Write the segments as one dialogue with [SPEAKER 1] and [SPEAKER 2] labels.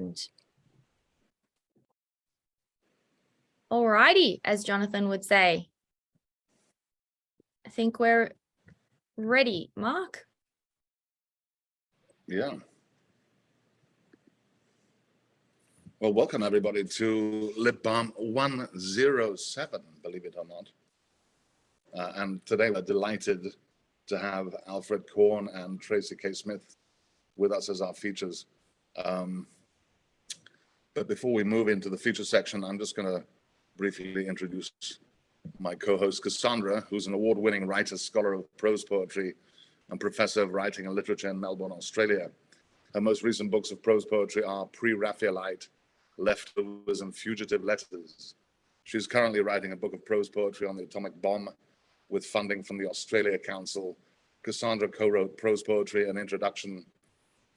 [SPEAKER 1] And alrighty, as Jonathan would say. I think we're ready, Mark.
[SPEAKER 2] Yeah. Well, welcome everybody to Lit Balm 107, believe it or not. And today we're delighted to have Alfred Corn and Tracy K. Smith with us as our features. But before we move into the feature section, I'm just going to briefly introduce my co-host Cassandra, who's an award-winning writer, scholar of prose poetry, and professor of writing and literature in Melbourne, Australia. Her most recent books of prose poetry are Pre-Raphaelite, Leftovers, and Fugitive Letters. She's currently writing a book of prose poetry on the atomic bomb with funding from the Australia Council. Cassandra co-wrote prose poetry, an introduction,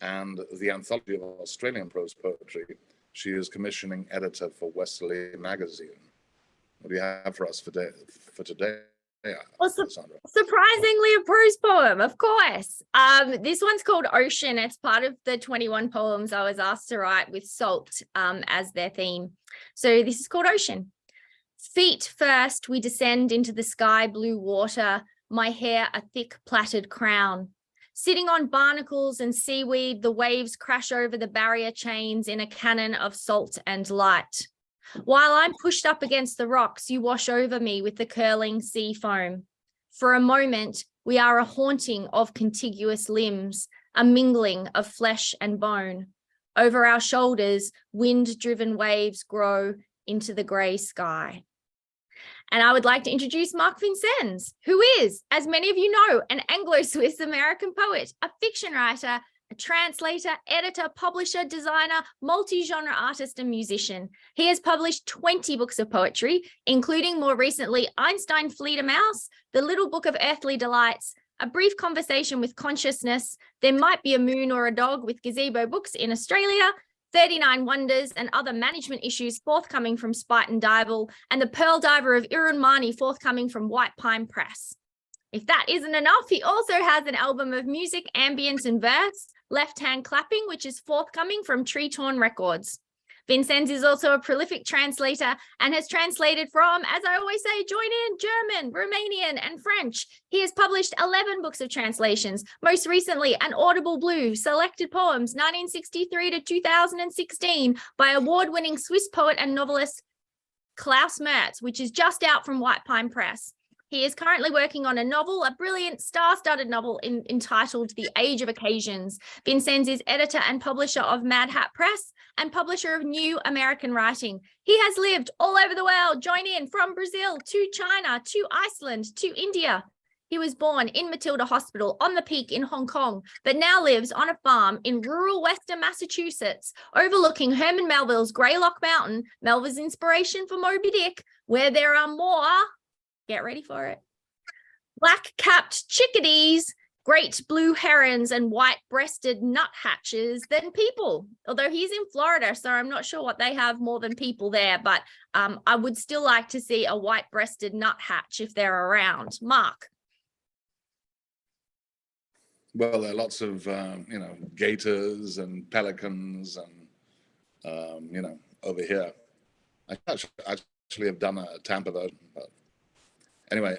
[SPEAKER 2] and the anthology of Australian prose poetry. She is commissioning editor for Wesley magazine. What do you have for us for today?
[SPEAKER 1] Well, surprisingly, a prose poem, of course. This one's called Ocean. It's part of the 21 poems I was asked to write with salt as their theme. So this is called Ocean. Feet first, we descend into the sky blue water, my hair a thick plaited crown. Sitting on barnacles and seaweed, the waves crash over the barrier chains in a cannon of salt and light. While I'm pushed up against the rocks, you wash over me with the curling sea foam. For a moment, we are a haunting of contiguous limbs, a mingling of flesh and bone. Over our shoulders, wind-driven waves grow into the grey sky. And I would like to introduce Mark Vincennes, who is, as many of you know, an Anglo-Swiss American poet, a fiction writer, a translator, editor, publisher, designer, multi-genre artist, and musician. He has published 20 books of poetry, including more recently Einstein Fledermaus, The Little Book of Earthly Delights, A Brief Conversation with Consciousness, There Might Be a Moon or a Dog with Gazebo Books in Australia, 39 Wonders and Other Management Issues forthcoming from Spite and Dibble, and The Pearl Diver of Irun Mani forthcoming from White Pine Press. If that isn't enough, he also has an album of music, ambience, and verse, Left Hand Clapping, which is forthcoming from Tree Torn Records. Vincennes is also a prolific translator and has translated from, as I always say, join in, German, Romanian, and French. He has published 11 books of translations, most recently An Audible Blue, Selected Poems, 1963 to 2016, by award-winning Swiss poet and novelist Klaus Mertz, which is just out from White Pine Press. He is currently working on a novel, a brilliant star-studded novel entitled The Age of Occasions. Vincennes is editor and publisher of Mad Hat Press and publisher of New American Writing. He has lived all over the world, join in, from Brazil to China to Iceland to India. He was born in Matilda Hospital on the Peak in Hong Kong, but now lives on a farm in rural western Massachusetts, overlooking Herman Melville's Greylock Mountain, Melville's inspiration for Moby Dick, where there are more, get ready for it, black-capped chickadees, great blue herons, and white-breasted nuthatches than people. Although he's in Florida, so I'm not sure what they have more than people there, but I would still like to see a white-breasted nuthatch if they're around. Mark.
[SPEAKER 2] Well, there are lots of, gators and pelicans and, over here. I actually have done a Tampa version, but anyway,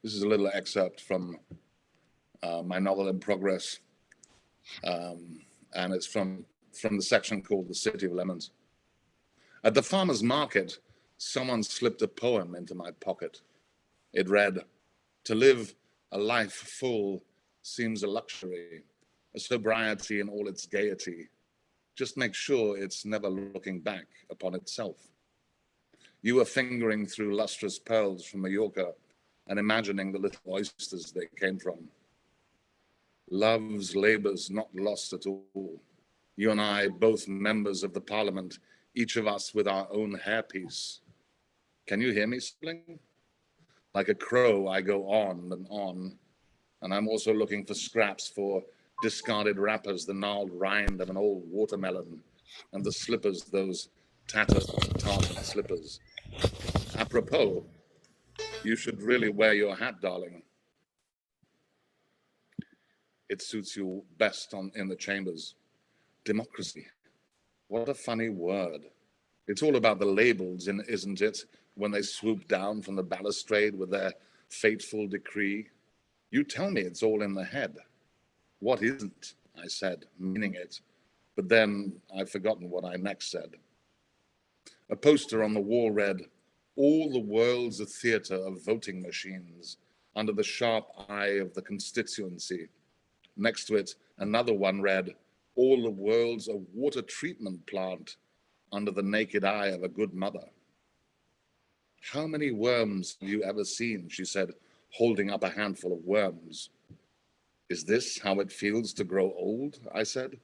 [SPEAKER 2] this is a little excerpt from my novel in progress, and it's from the section called The City of Lemons. At the farmer's market, someone slipped a poem into my pocket. It read, "To live a life full seems a luxury, a sobriety in all its gaiety. Just make sure it's never looking back upon itself. You were fingering through lustrous pearls from Mallorca and imagining the little oysters they came from. Love's labor's not lost at all. You and I, both members of the parliament, each of us with our own hairpiece. Can you hear me, sibling? Like a crow, I go on, and I'm also looking for scraps for discarded wrappers, the gnarled rind of an old watermelon, and the slippers, those tattered tartan slippers. Apropos, you should really wear your hat, darling. It suits you best in the chambers. Democracy. What a funny word. It's all about the labels, isn't it? When they swoop down from the balustrade with their fateful decree. You tell me it's all in the head. What isn't? I said, meaning it. But then I've forgotten what I next said. A poster on the wall read, "All the world's a theatre of voting machines under the sharp eye of the constituency." Next to it, another one read, "All the world's a water treatment plant under the naked eye of a good mother." "How many worms have you ever seen?" she said, holding up a handful of worms. "Is this how it feels to grow old?" I said.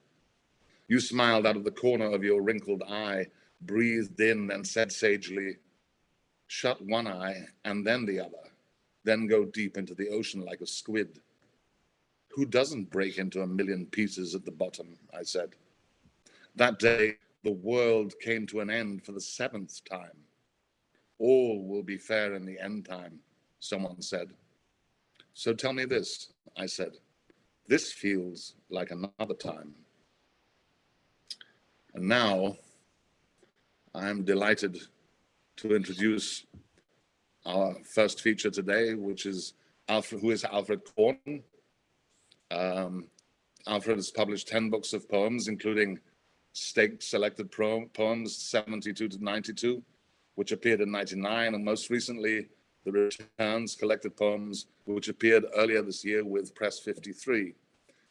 [SPEAKER 2] You smiled out of the corner of your wrinkled eye, breathed in and said sagely, "Shut one eye and then the other, then go deep into the ocean like a squid." "Who doesn't break into a million pieces at the bottom?" I said. That day, the world came to an end for the 7th time. "All will be fair in the end time," someone said. "So tell me this," I said. "This feels like another time." And now, I'm delighted to introduce our first feature today, which is Alfred Corn. Alfred has published 10 books of poems, including staked selected poems 72 to 92, which appeared in 99, and most recently, the Returns collected poems, which appeared earlier this year with Press 53.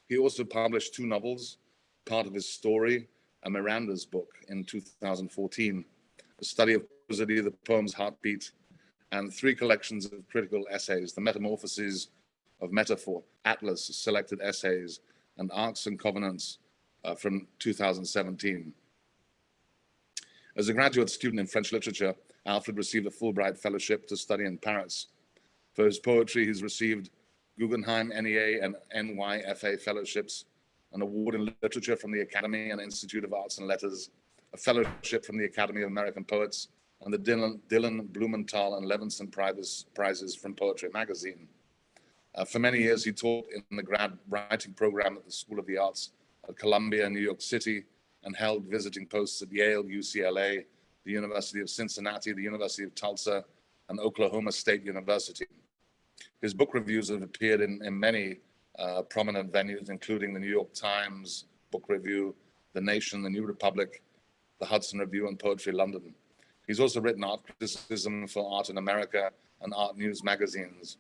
[SPEAKER 2] He also published 2 novels, part of his story, a Miranda's book in 2014, a study of prosody, the poem's heartbeat, and 3 collections of critical essays, The Metamorphoses of Metaphor, Atlas, selected essays, and Arcs and Covenants from 2017. As a graduate student in French literature, Alfred received a Fulbright Fellowship to study in Paris. For his poetry, he's received Guggenheim, NEA, and NYFA fellowships, an award in literature from the Academy and Institute of Arts and Letters, a fellowship from the Academy of American Poets, and the Dylan Blumenthal and Levinson prizes from Poetry Magazine. For many years, he taught in the grad writing program at the School of the Arts at Columbia, New York City, and held visiting posts at Yale, UCLA, the University of Cincinnati, the University of Tulsa, and Oklahoma State University. His book reviews have appeared in many prominent venues, including the New York Times Book Review, The Nation, The New Republic, the Hudson Review, and Poetry London. He's also written art criticism for Art in America and Art News magazines.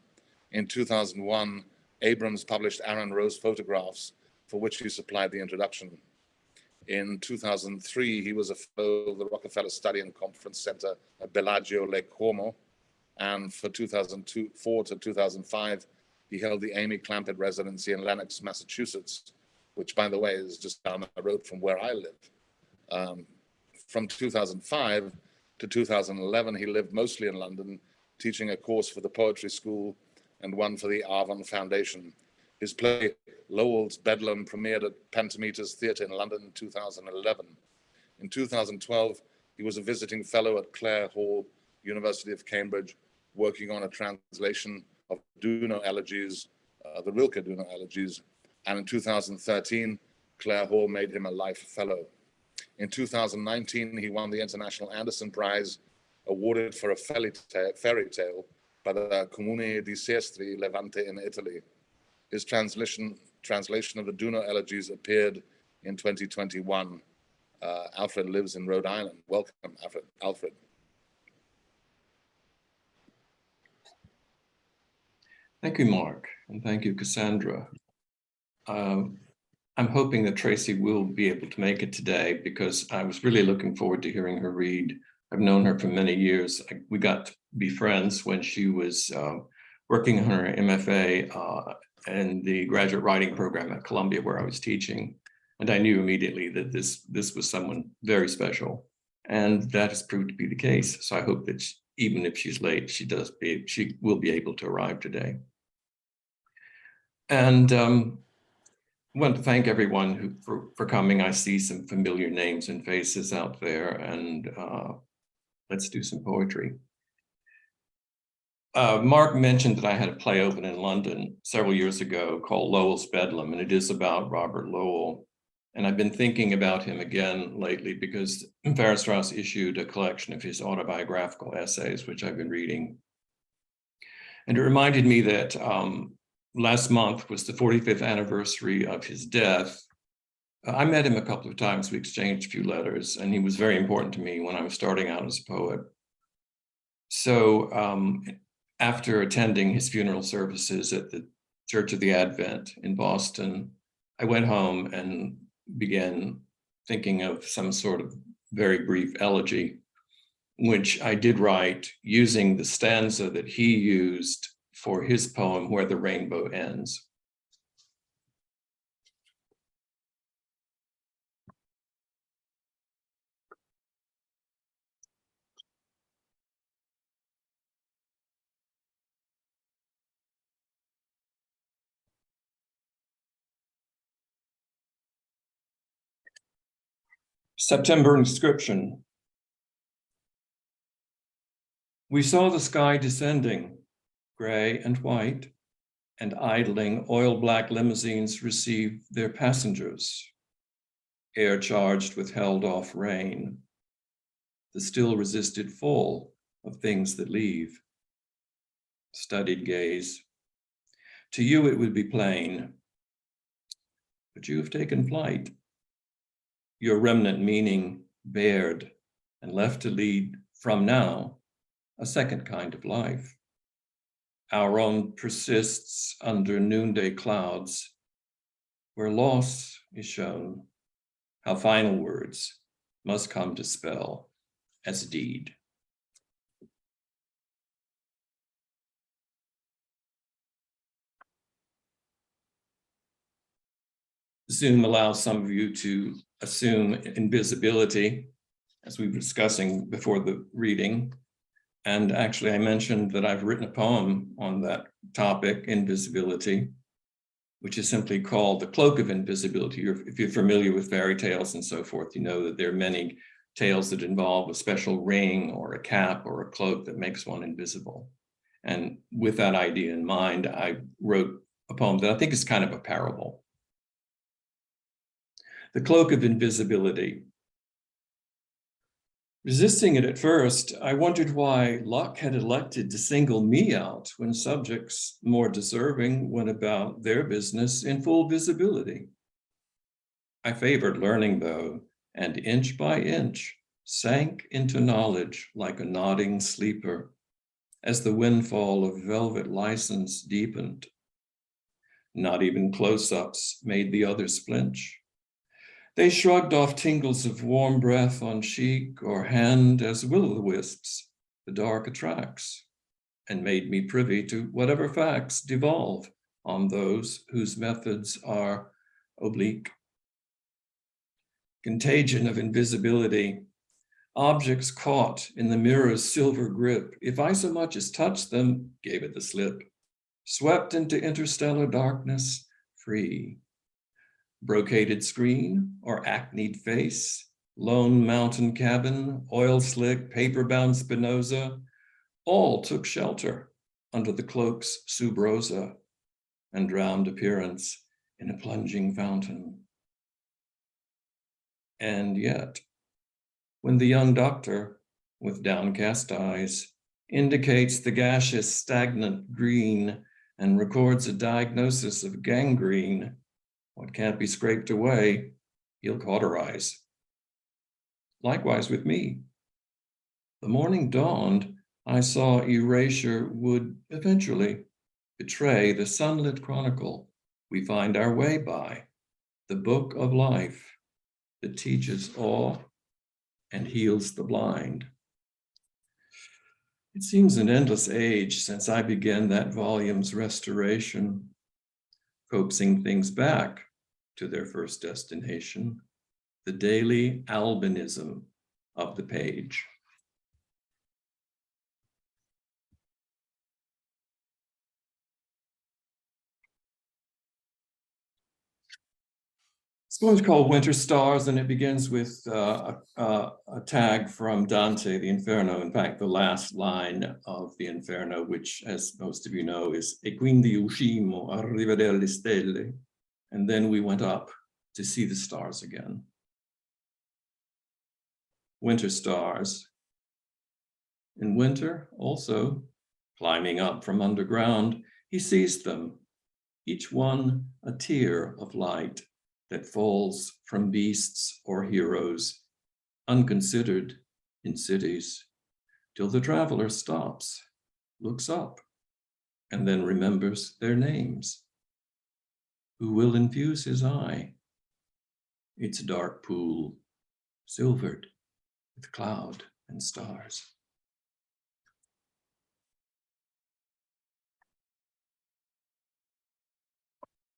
[SPEAKER 2] In 2001, Abrams published Aaron Rose Photographs, for which he supplied the introduction. In 2003, he was a fellow of the Rockefeller Study and Conference Center at Bellagio Lake Como, and for 2004 to 2005, he held the Amy Clampett Residency in Lenox, Massachusetts, which, by the way, is just down the road from where I live. From 2005 to 2011, he lived mostly in London, teaching a course for the Poetry School and one for the Avon Foundation. His play, Lowell's Bedlam, premiered at Pentameters Theatre in London in 2011. In 2012, he was a visiting fellow at Clare Hall, University of Cambridge, working on a translation of Duno elegies, the Rilke Duno elegies. And in 2013, Clare Hall made him a life fellow. In 2019, he won the International Anderson Prize, awarded for a fairy tale by the Comune di Sestri Levante in Italy. His translation of the Duno elegies appeared in 2021. Alfred lives in Rhode Island. Welcome, Alfred.
[SPEAKER 3] Thank you, Mark, and thank you, Cassandra. I'm hoping that Tracy will be able to make it today because I was really looking forward to hearing her read. I've known her for many years. We got to be friends when she was working on her MFA and the graduate writing program at Columbia where I was teaching. And I knew immediately that this was someone very special. And that has proved to be the case. So I hope that even if she's late, she will be able to arrive today. And I want to thank everyone for coming. I see some familiar names and faces out there, and let's do some poetry. Mark mentioned that I had a play open in London several years ago called Lowell's Bedlam, and it is about Robert Lowell. And I've been thinking about him again lately because Weierstrass issued a collection of his autobiographical essays, which I've been reading. And it reminded me that last month was the 45th anniversary of his death. I met him a couple of times. We exchanged a few letters, and he was very important to me when I was starting out as a poet. So after attending his funeral services at the Church of the Advent in Boston, I went home and began thinking of some sort of very brief elegy, which I did write using the stanza that he used for his poem, Where the Rainbow Ends. September inscription. We saw the sky descending, gray and white, and idling oil-black limousines receive their passengers. Air charged with held-off rain. The still resisted fall of things that leave. Studied gaze. To you it would be plain, but you have taken flight. Your remnant meaning bared and left to lead from now a second kind of life. Our own persists under noonday clouds, where loss is shown, how final words must come to spell as deed. Zoom allows some of you to assume invisibility, as we were discussing before the reading. And actually, I mentioned that I've written a poem on that topic, invisibility, which is simply called The Cloak of Invisibility. If you're familiar with fairy tales and so forth, you know that there are many tales that involve a special ring or a cap or a cloak that makes one invisible. And with that idea in mind, I wrote a poem that I think is kind of a parable. The Cloak of Invisibility. Resisting it at first, I wondered why luck had elected to single me out when subjects more deserving went about their business in full visibility. I favored learning, though, and inch by inch sank into knowledge like a nodding sleeper as the windfall of velvet license deepened. Not even close-ups made the others flinch. They shrugged off tingles of warm breath on cheek or hand as will-o'-the-wisps the dark attracts, and made me privy to whatever facts devolve on those whose methods are oblique. Contagion of invisibility, objects caught in the mirror's silver grip, if I so much as touched them, gave it the slip, swept into interstellar darkness, free. Brocaded screen or acneed face, lone mountain cabin, oil slick, paper-bound Spinoza, all took shelter under the cloak's subrosa and drowned appearance in a plunging fountain. And yet, when the young doctor, with downcast eyes, indicates the gaseous stagnant green and records a diagnosis of gangrene, what can't be scraped away, he'll cauterize. Likewise with me. The morning dawned, I saw erasure would eventually betray the sunlit chronicle we find our way by, the book of life that teaches awe and heals the blind. It seems an endless age since I began that volume's restoration, coaxing things back to their first destination, the daily albinism of the page. This one's called Winter Stars, and it begins with a tag from Dante, the Inferno. In fact, the last line of the Inferno, which, as most of you know, is E quindi uscimmo a rivedere le stelle. And then we went up to see the stars again. Winter stars. In winter, also, climbing up from underground, he sees them, each one a tear of light that falls from beasts or heroes, unconsidered in cities, till the traveler stops, looks up, and then remembers their names. Who will infuse his eye? Its dark pool, silvered with cloud and stars.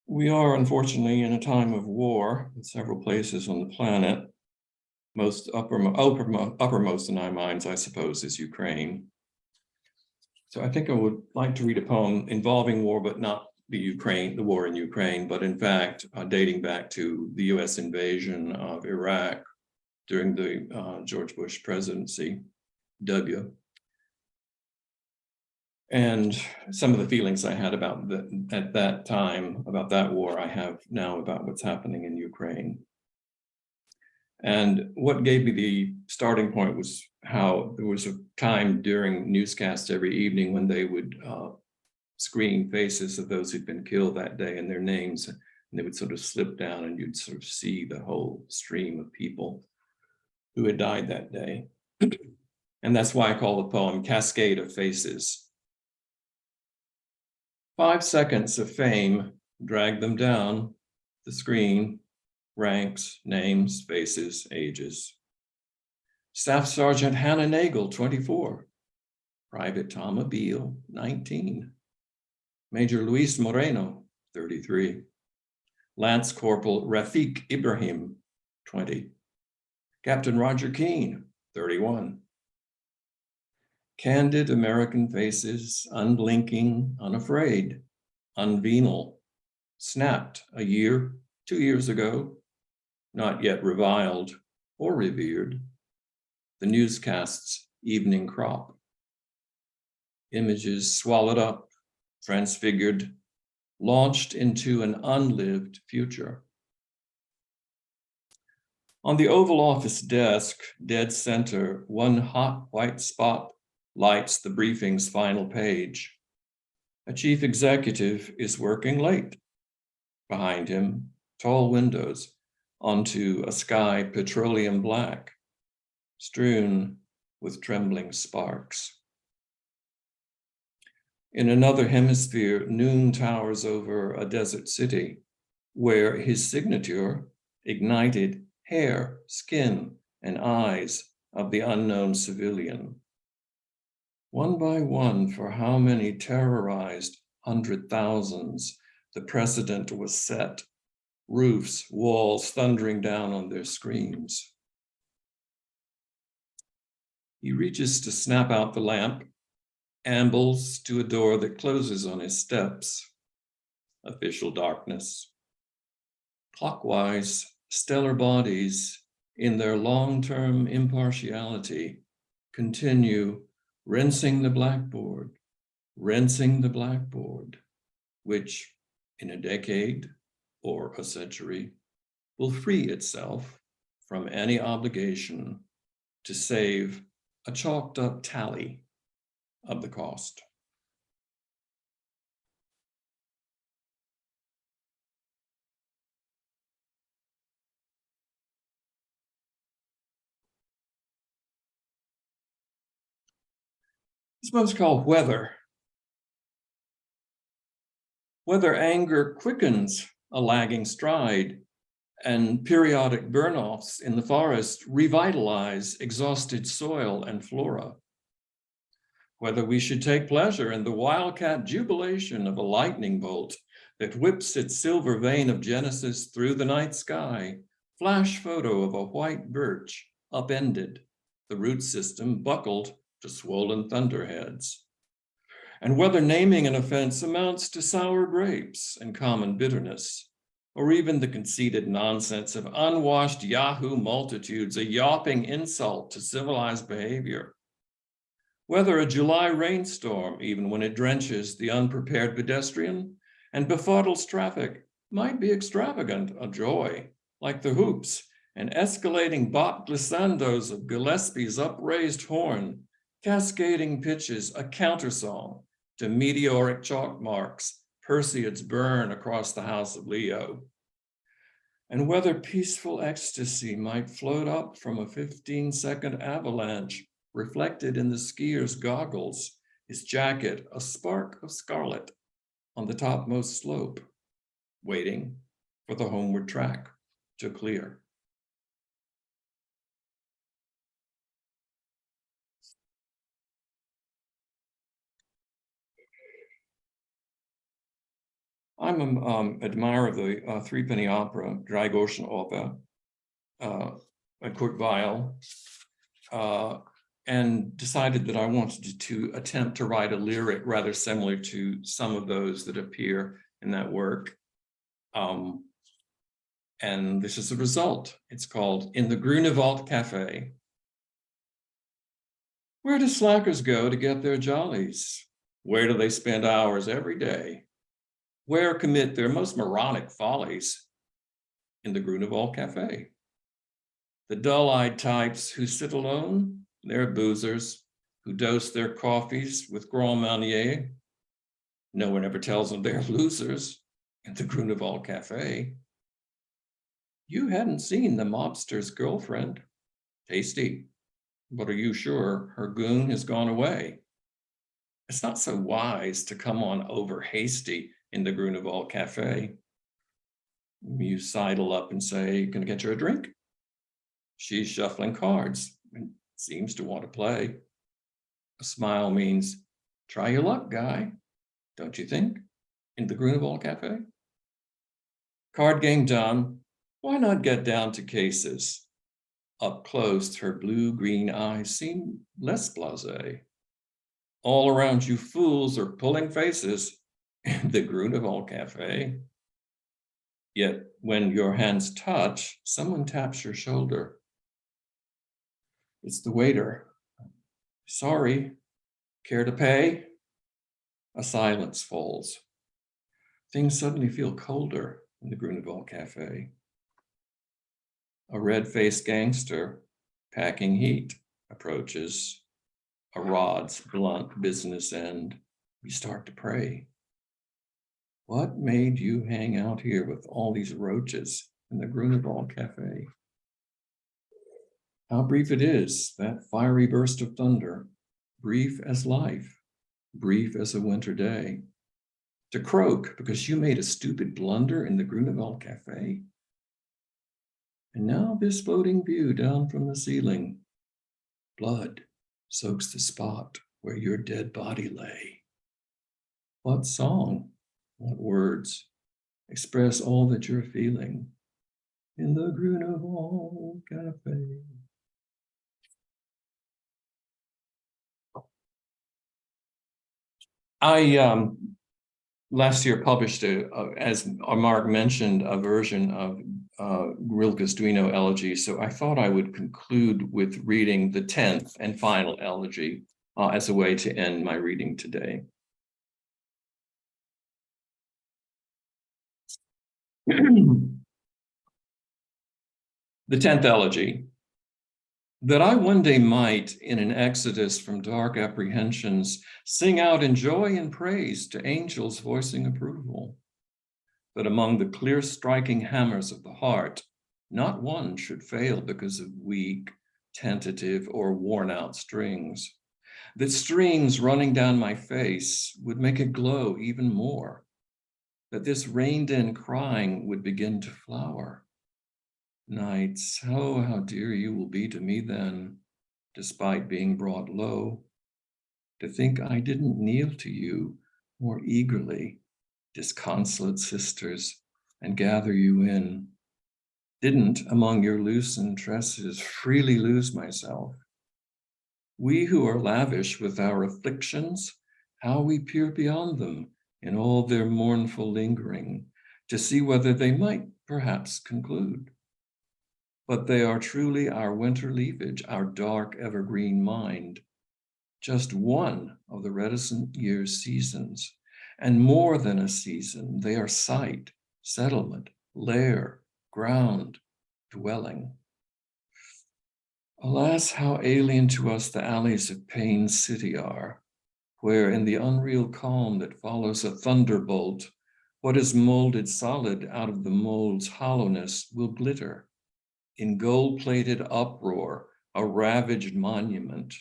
[SPEAKER 3] We are, unfortunately, in a time of war in several places on the planet. Most uppermost in our minds, I suppose, is Ukraine. So I think I would like to read a poem involving war, but not the war in Ukraine, but in fact, dating back to the US invasion of Iraq during the George Bush presidency, And some of the feelings I had about at that time, about that war, I have now about what's happening in Ukraine. And what gave me the starting point was how there was a time during newscasts every evening when they would screen faces of those who'd been killed that day and their names, and they would sort of slip down and you'd sort of see the whole stream of people who had died that day. And that's why I call the poem Cascade of Faces. 5 seconds of fame dragged them down the screen, ranks, names, faces, ages. Staff Sergeant Hannah Nagel, 24. Private Tom Abeel, 19. Major Luis Moreno, 33. Lance Corporal Rafiq Ibrahim, 20. Captain Roger Keane, 31. Candid American faces, unblinking, unafraid, unvenal, snapped a year, 2 years ago, not yet reviled or revered, the newscast's evening crop. Images swallowed up, transfigured, launched into an unlived future. On the Oval Office desk, dead center, one hot white spot lights the briefing's final page. A chief executive is working late. Behind him, tall windows onto a sky petroleum black, strewn with trembling sparks. In another hemisphere, noon towers over a desert city where his signature ignited hair, skin, and eyes of the unknown civilian. One by one, for how many terrorized 100,000s, the precedent was set, roofs, walls thundering down on their screams. He reaches to snap out the lamp, ambles to a door that closes on his steps. Official darkness. Clockwise, stellar bodies, in their long-term impartiality, continue rinsing the blackboard, which in a decade or a century will free itself from any obligation to save a chalked up tally of the cost. This one's called Weather. Whether anger quickens a lagging stride and periodic burn-offs in the forest revitalize exhausted soil and flora. Whether we should take pleasure in the wildcat jubilation of a lightning bolt that whips its silver vein of Genesis through the night sky, flash photo of a white birch upended, the root system buckled to swollen thunderheads. And whether naming an offense amounts to sour grapes and common bitterness, or even the conceited nonsense of unwashed Yahoo multitudes, a yawping insult to civilized behavior. Whether a July rainstorm, even when it drenches the unprepared pedestrian and befuddles traffic, might be extravagant a joy like the hoops and escalating bop glissandos of Gillespie's upraised horn, cascading pitches, a countersong to meteoric chalk marks Perseid's burn across the house of Leo. And whether peaceful ecstasy might float up from a 15-second avalanche reflected in the skier's goggles, his jacket a spark of scarlet on the topmost slope, waiting for the homeward track to clear. I'm an admirer of the Threepenny Opera, Drei Groschen Oper, by Kurt Weill, and decided that I wanted to attempt to write a lyric rather similar to some of those that appear in that work. And this is the result. It's called In the Grunavalt Cafe. Where do slackers go to get their jollies? Where do they spend hours every day? Where commit their most moronic follies? In the Grunavalt Cafe. The dull-eyed types who sit alone, they're boozers who dose their coffees with Grand Marnier. No one ever tells them they're losers in the Grunavalt Cafe. You hadn't seen the mobster's girlfriend. Tasty, but are you sure her goon has gone away? It's not so wise to come on over hasty in the Grunavalt Cafe. You sidle up and say, "Can I get you a drink?" She's shuffling cards and seems to want to play. A smile means, "Try your luck, guy, don't you think, in the Grunavalt Cafe?" Card game done, why not get down to cases? Up close, her blue-green eyes seem less blasé. All around you fools are pulling faces in the Grunavalt Cafe. Yet when your hands touch, someone taps your shoulder. It's the waiter. Sorry, care to pay? A silence falls. Things suddenly feel colder in the Grunavalt Cafe. A red-faced gangster packing heat approaches. A rod's blunt business end. We start to pray. What made you hang out here with all these roaches in the Grunavalt Cafe? How brief it is, that fiery burst of thunder, brief as life, brief as a winter day. To croak because you made a stupid blunder in the Grunavalt Cafe. And now this floating view down from the ceiling. Blood soaks the spot where your dead body lay. What song, what words express all that you're feeling in the Grunavalt Cafe? I last year published, as Mark mentioned, a version of Rilke's Duino elegy. So I thought I would conclude with reading the 10th and final elegy as a way to end my reading today. The 10th elegy. That I one day might, in an exodus from dark apprehensions, sing out in joy and praise to angels voicing approval. That among the clear striking hammers of the heart, not one should fail because of weak, tentative, or worn out strings. That streams running down my face would make it glow even more. That this reined in crying would begin to flower. Nights, oh, how dear you will be to me then, despite being brought low. To think I didn't kneel to you more eagerly, disconsolate sisters, and gather you in. Didn't, among your loosened tresses, freely lose myself. We who are lavish with our afflictions, how we peer beyond them in all their mournful lingering, to see whether they might perhaps conclude. But they are truly our winter leafage, our dark evergreen mind, just one of the reticent year's seasons, and more than a season, they are site, settlement, lair, ground, dwelling. Alas, how alien to us the alleys of Pain's city are, where in the unreal calm that follows a thunderbolt, what is molded solid out of the mold's hollowness will glitter. In gold-plated uproar, a ravaged monument.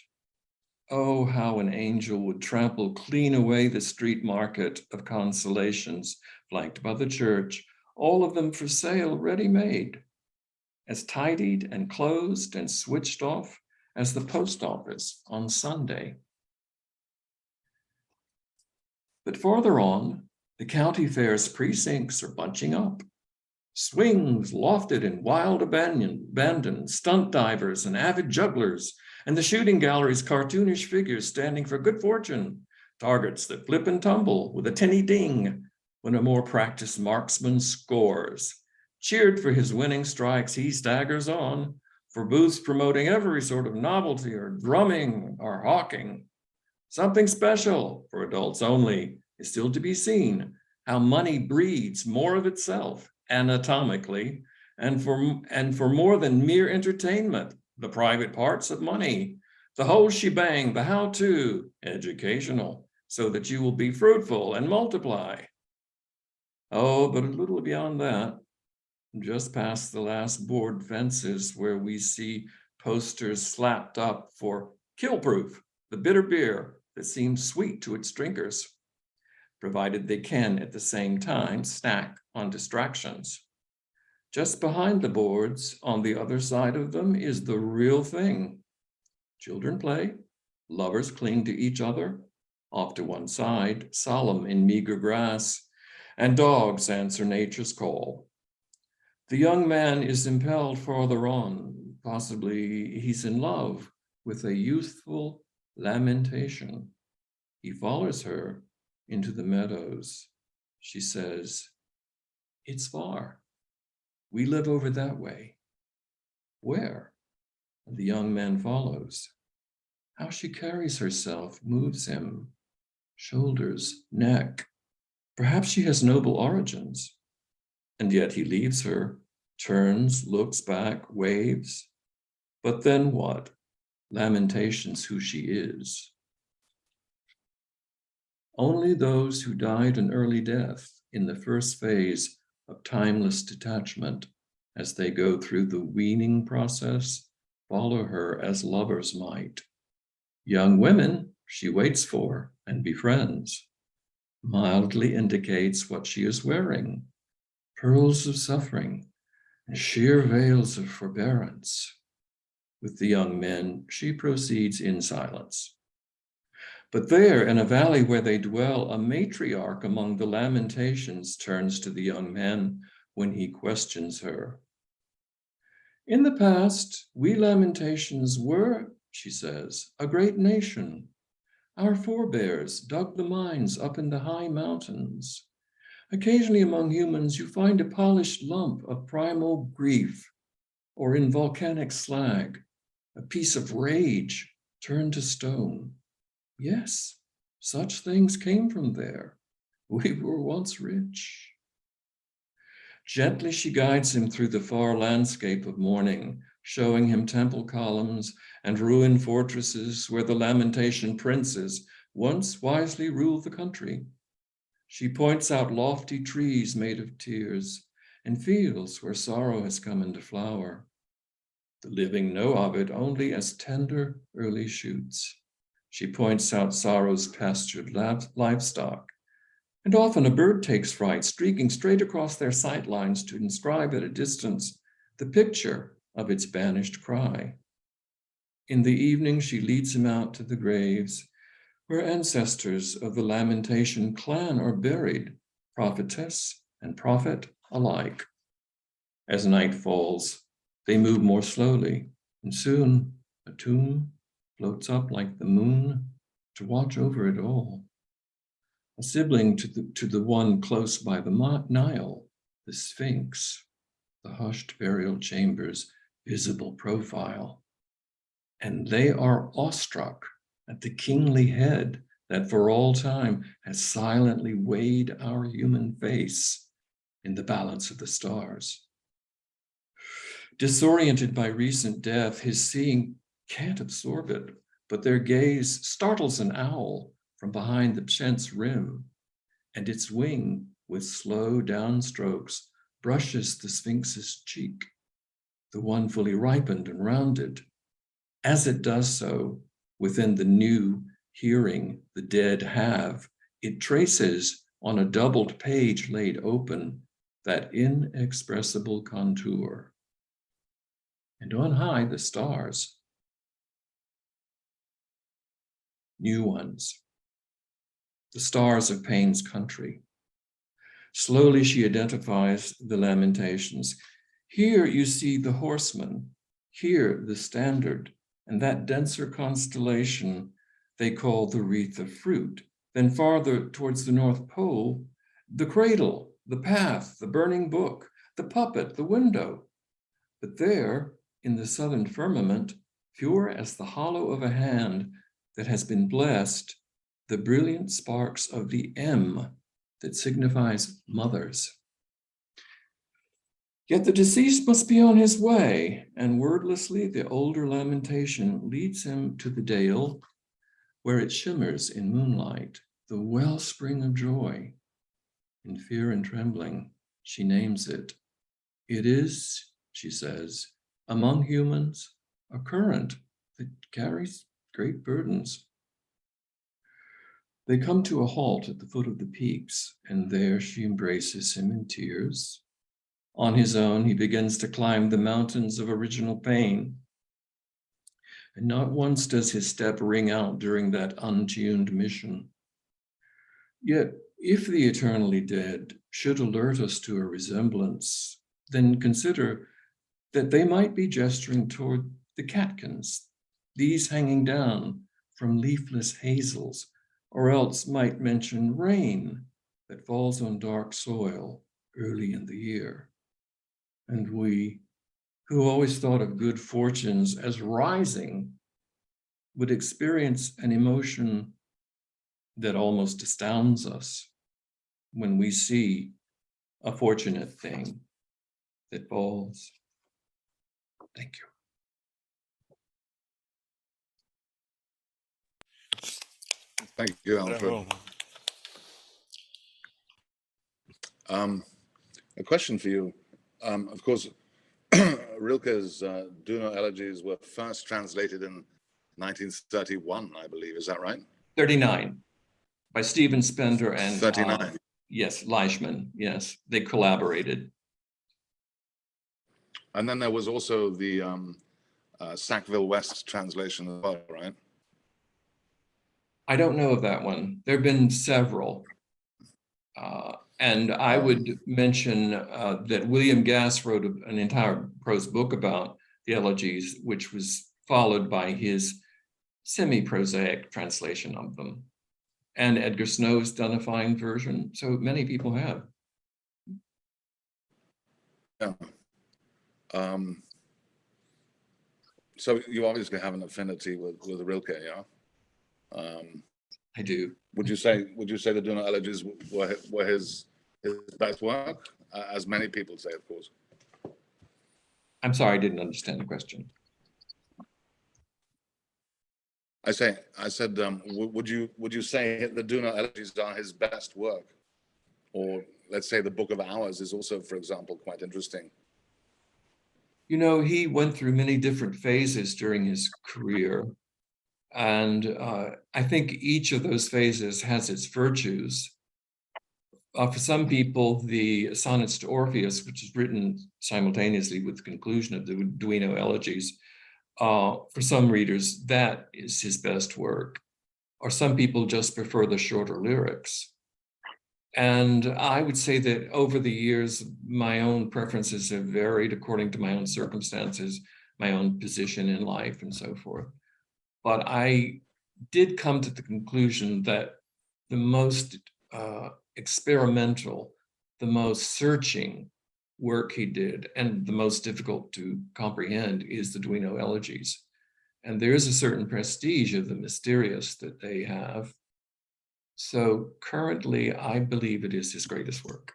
[SPEAKER 3] Oh, how an angel would trample clean away the street market of consolations, flanked by the church, all of them for sale, ready-made, as tidied and closed and switched off as the post office on Sunday. But farther on, the county fair's precincts are bunching up. Swings lofted in wild abandon, stunt divers and avid jugglers, and the shooting gallery's cartoonish figures standing for good fortune, targets that flip and tumble with a tinny ding when a more practiced marksman scores. Cheered for his winning strikes, he staggers on, for booths promoting every sort of novelty or drumming or hawking. Something special, for adults only, is still to be seen, how money breeds more of itself anatomically, and for more than mere entertainment, the private parts of money, the whole shebang, the how-to, educational, so that you will be fruitful and multiply. Oh, but a little beyond that, just past the last board fences where we see posters slapped up for Kill-Proof, the bitter beer that seems sweet to its drinkers, provided they can at the same time snack on distractions. Just behind the boards, on the other side of them, is the real thing. Children play, lovers cling to each other, off to one side, solemn in meager grass, and dogs answer nature's call. The young man is impelled farther on, possibly he's in love with a youthful lamentation. He follows her into the meadows. She says, "It's far. We live over that way." "Where?" And the young man follows. How she carries herself moves him. Shoulders, neck. Perhaps she has noble origins. And yet he leaves her, turns, looks back, waves. But then what? Lamentations who she is. Only those who died an early death in the first phase of timeless detachment, as they go through the weaning process, follow her as lovers might. Young women she waits for and befriends, mildly indicates what she is wearing, pearls of suffering and sheer veils of forbearance. With the young men, she proceeds in silence. But there, in a valley where they dwell, a matriarch among the lamentations turns to the young man when he questions her. "In the past, we lamentations were," she says, "a great nation. Our forebears dug the mines up in the high mountains. Occasionally among humans, you find a polished lump of primal grief, or in volcanic slag, a piece of rage turned to stone. Yes, such things came from there. We were once rich." Gently she guides him through the far landscape of mourning, showing him temple columns and ruined fortresses where the lamentation princes once wisely ruled the country. She points out lofty trees made of tears and fields where sorrow has come into flower. The living know of it only as tender early shoots. She points out sorrow's pastured livestock, and often a bird takes fright, streaking straight across their sight lines to inscribe at a distance the picture of its banished cry. In the evening, she leads him out to the graves where ancestors of the lamentation clan are buried, prophetess and prophet alike. As night falls, they move more slowly, and soon a tomb floats up like the moon to watch over it all. A sibling to the one close by the Nile, the Sphinx, the hushed burial chamber's visible profile. And they are awestruck at the kingly head that for all time has silently weighed our human face in the balance of the stars. Disoriented by recent death, his seeing can't absorb it, but their gaze startles an owl from behind the pshent's rim, and its wing, with slow downstrokes, brushes the Sphinx's cheek, the one fully ripened and rounded. As it does so, within the new hearing the dead have, it traces on a doubled page laid open that inexpressible contour. And on high, the stars, new ones, the stars of pain's country. Slowly she identifies the lamentations. Here you see the horseman, here the standard, and that denser constellation they call the wreath of fruit. Then farther towards the North Pole, the cradle, the path, the burning book, the puppet, the window. But there, in the southern firmament, pure as the hollow of a hand that has been blessed, the brilliant sparks of the M that signifies mothers. Yet the deceased must be on his way, and wordlessly the older lamentation leads him to the dale where it shimmers in moonlight, the wellspring of joy. In fear and trembling, she names it. It is, she says, among humans, a current that carries great burdens. They come to a halt at the foot of the peaks, and there she embraces him in tears. On his own, he begins to climb the mountains of original pain. And not once does his step ring out during that untuned mission. Yet, if the eternally dead should alert us to a resemblance, then consider that they might be gesturing toward the catkins, these hanging down from leafless hazels, or else might mention rain that falls on dark soil early in the year. And we, who always thought of good fortunes as rising, would experience an emotion that almost astounds us when we see a fortunate thing that falls. Thank you.
[SPEAKER 2] Thank you, Alfred. A question for you. Of course, Rilke's Duno Elegies were first translated in 1931, I believe. Is that right?
[SPEAKER 3] 39, by Stephen Spender and
[SPEAKER 2] 39.
[SPEAKER 3] Yes, Leishman. Yes, they collaborated.
[SPEAKER 2] And then there was also the Sackville West translation as well, right?
[SPEAKER 3] I don't know of that one. There have been several. And I would mention that William Gass wrote an entire prose book about the elegies, which was followed by his semi-prosaic translation of them. And Edgar Snow's done a fine version. So many people have.
[SPEAKER 2] Yeah. So you obviously have an affinity with Rilke, yeah?
[SPEAKER 3] I do.
[SPEAKER 2] Would you say the Duno Elegies were his best work, as many people say, of course?
[SPEAKER 3] I'm sorry, I didn't understand the question.
[SPEAKER 2] I said, would you say the Duno Elegies are his best work, or let's say the Book of Hours is also, for example, quite interesting?
[SPEAKER 3] You know, he went through many different phases during his career. And I think each of those phases has its virtues. For some people, the Sonnets to Orpheus, which is written simultaneously with the conclusion of the Duino Elegies, for some readers, that is his best work. Or some people just prefer the shorter lyrics. And I would say that over the years, my own preferences have varied according to my own circumstances, my own position in life, and so forth. But I did come to the conclusion that the most experimental, the most searching work he did, and the most difficult to comprehend, is the Duino Elegies. And there is a certain prestige of the mysterious that they have. So currently, I believe it is his greatest work.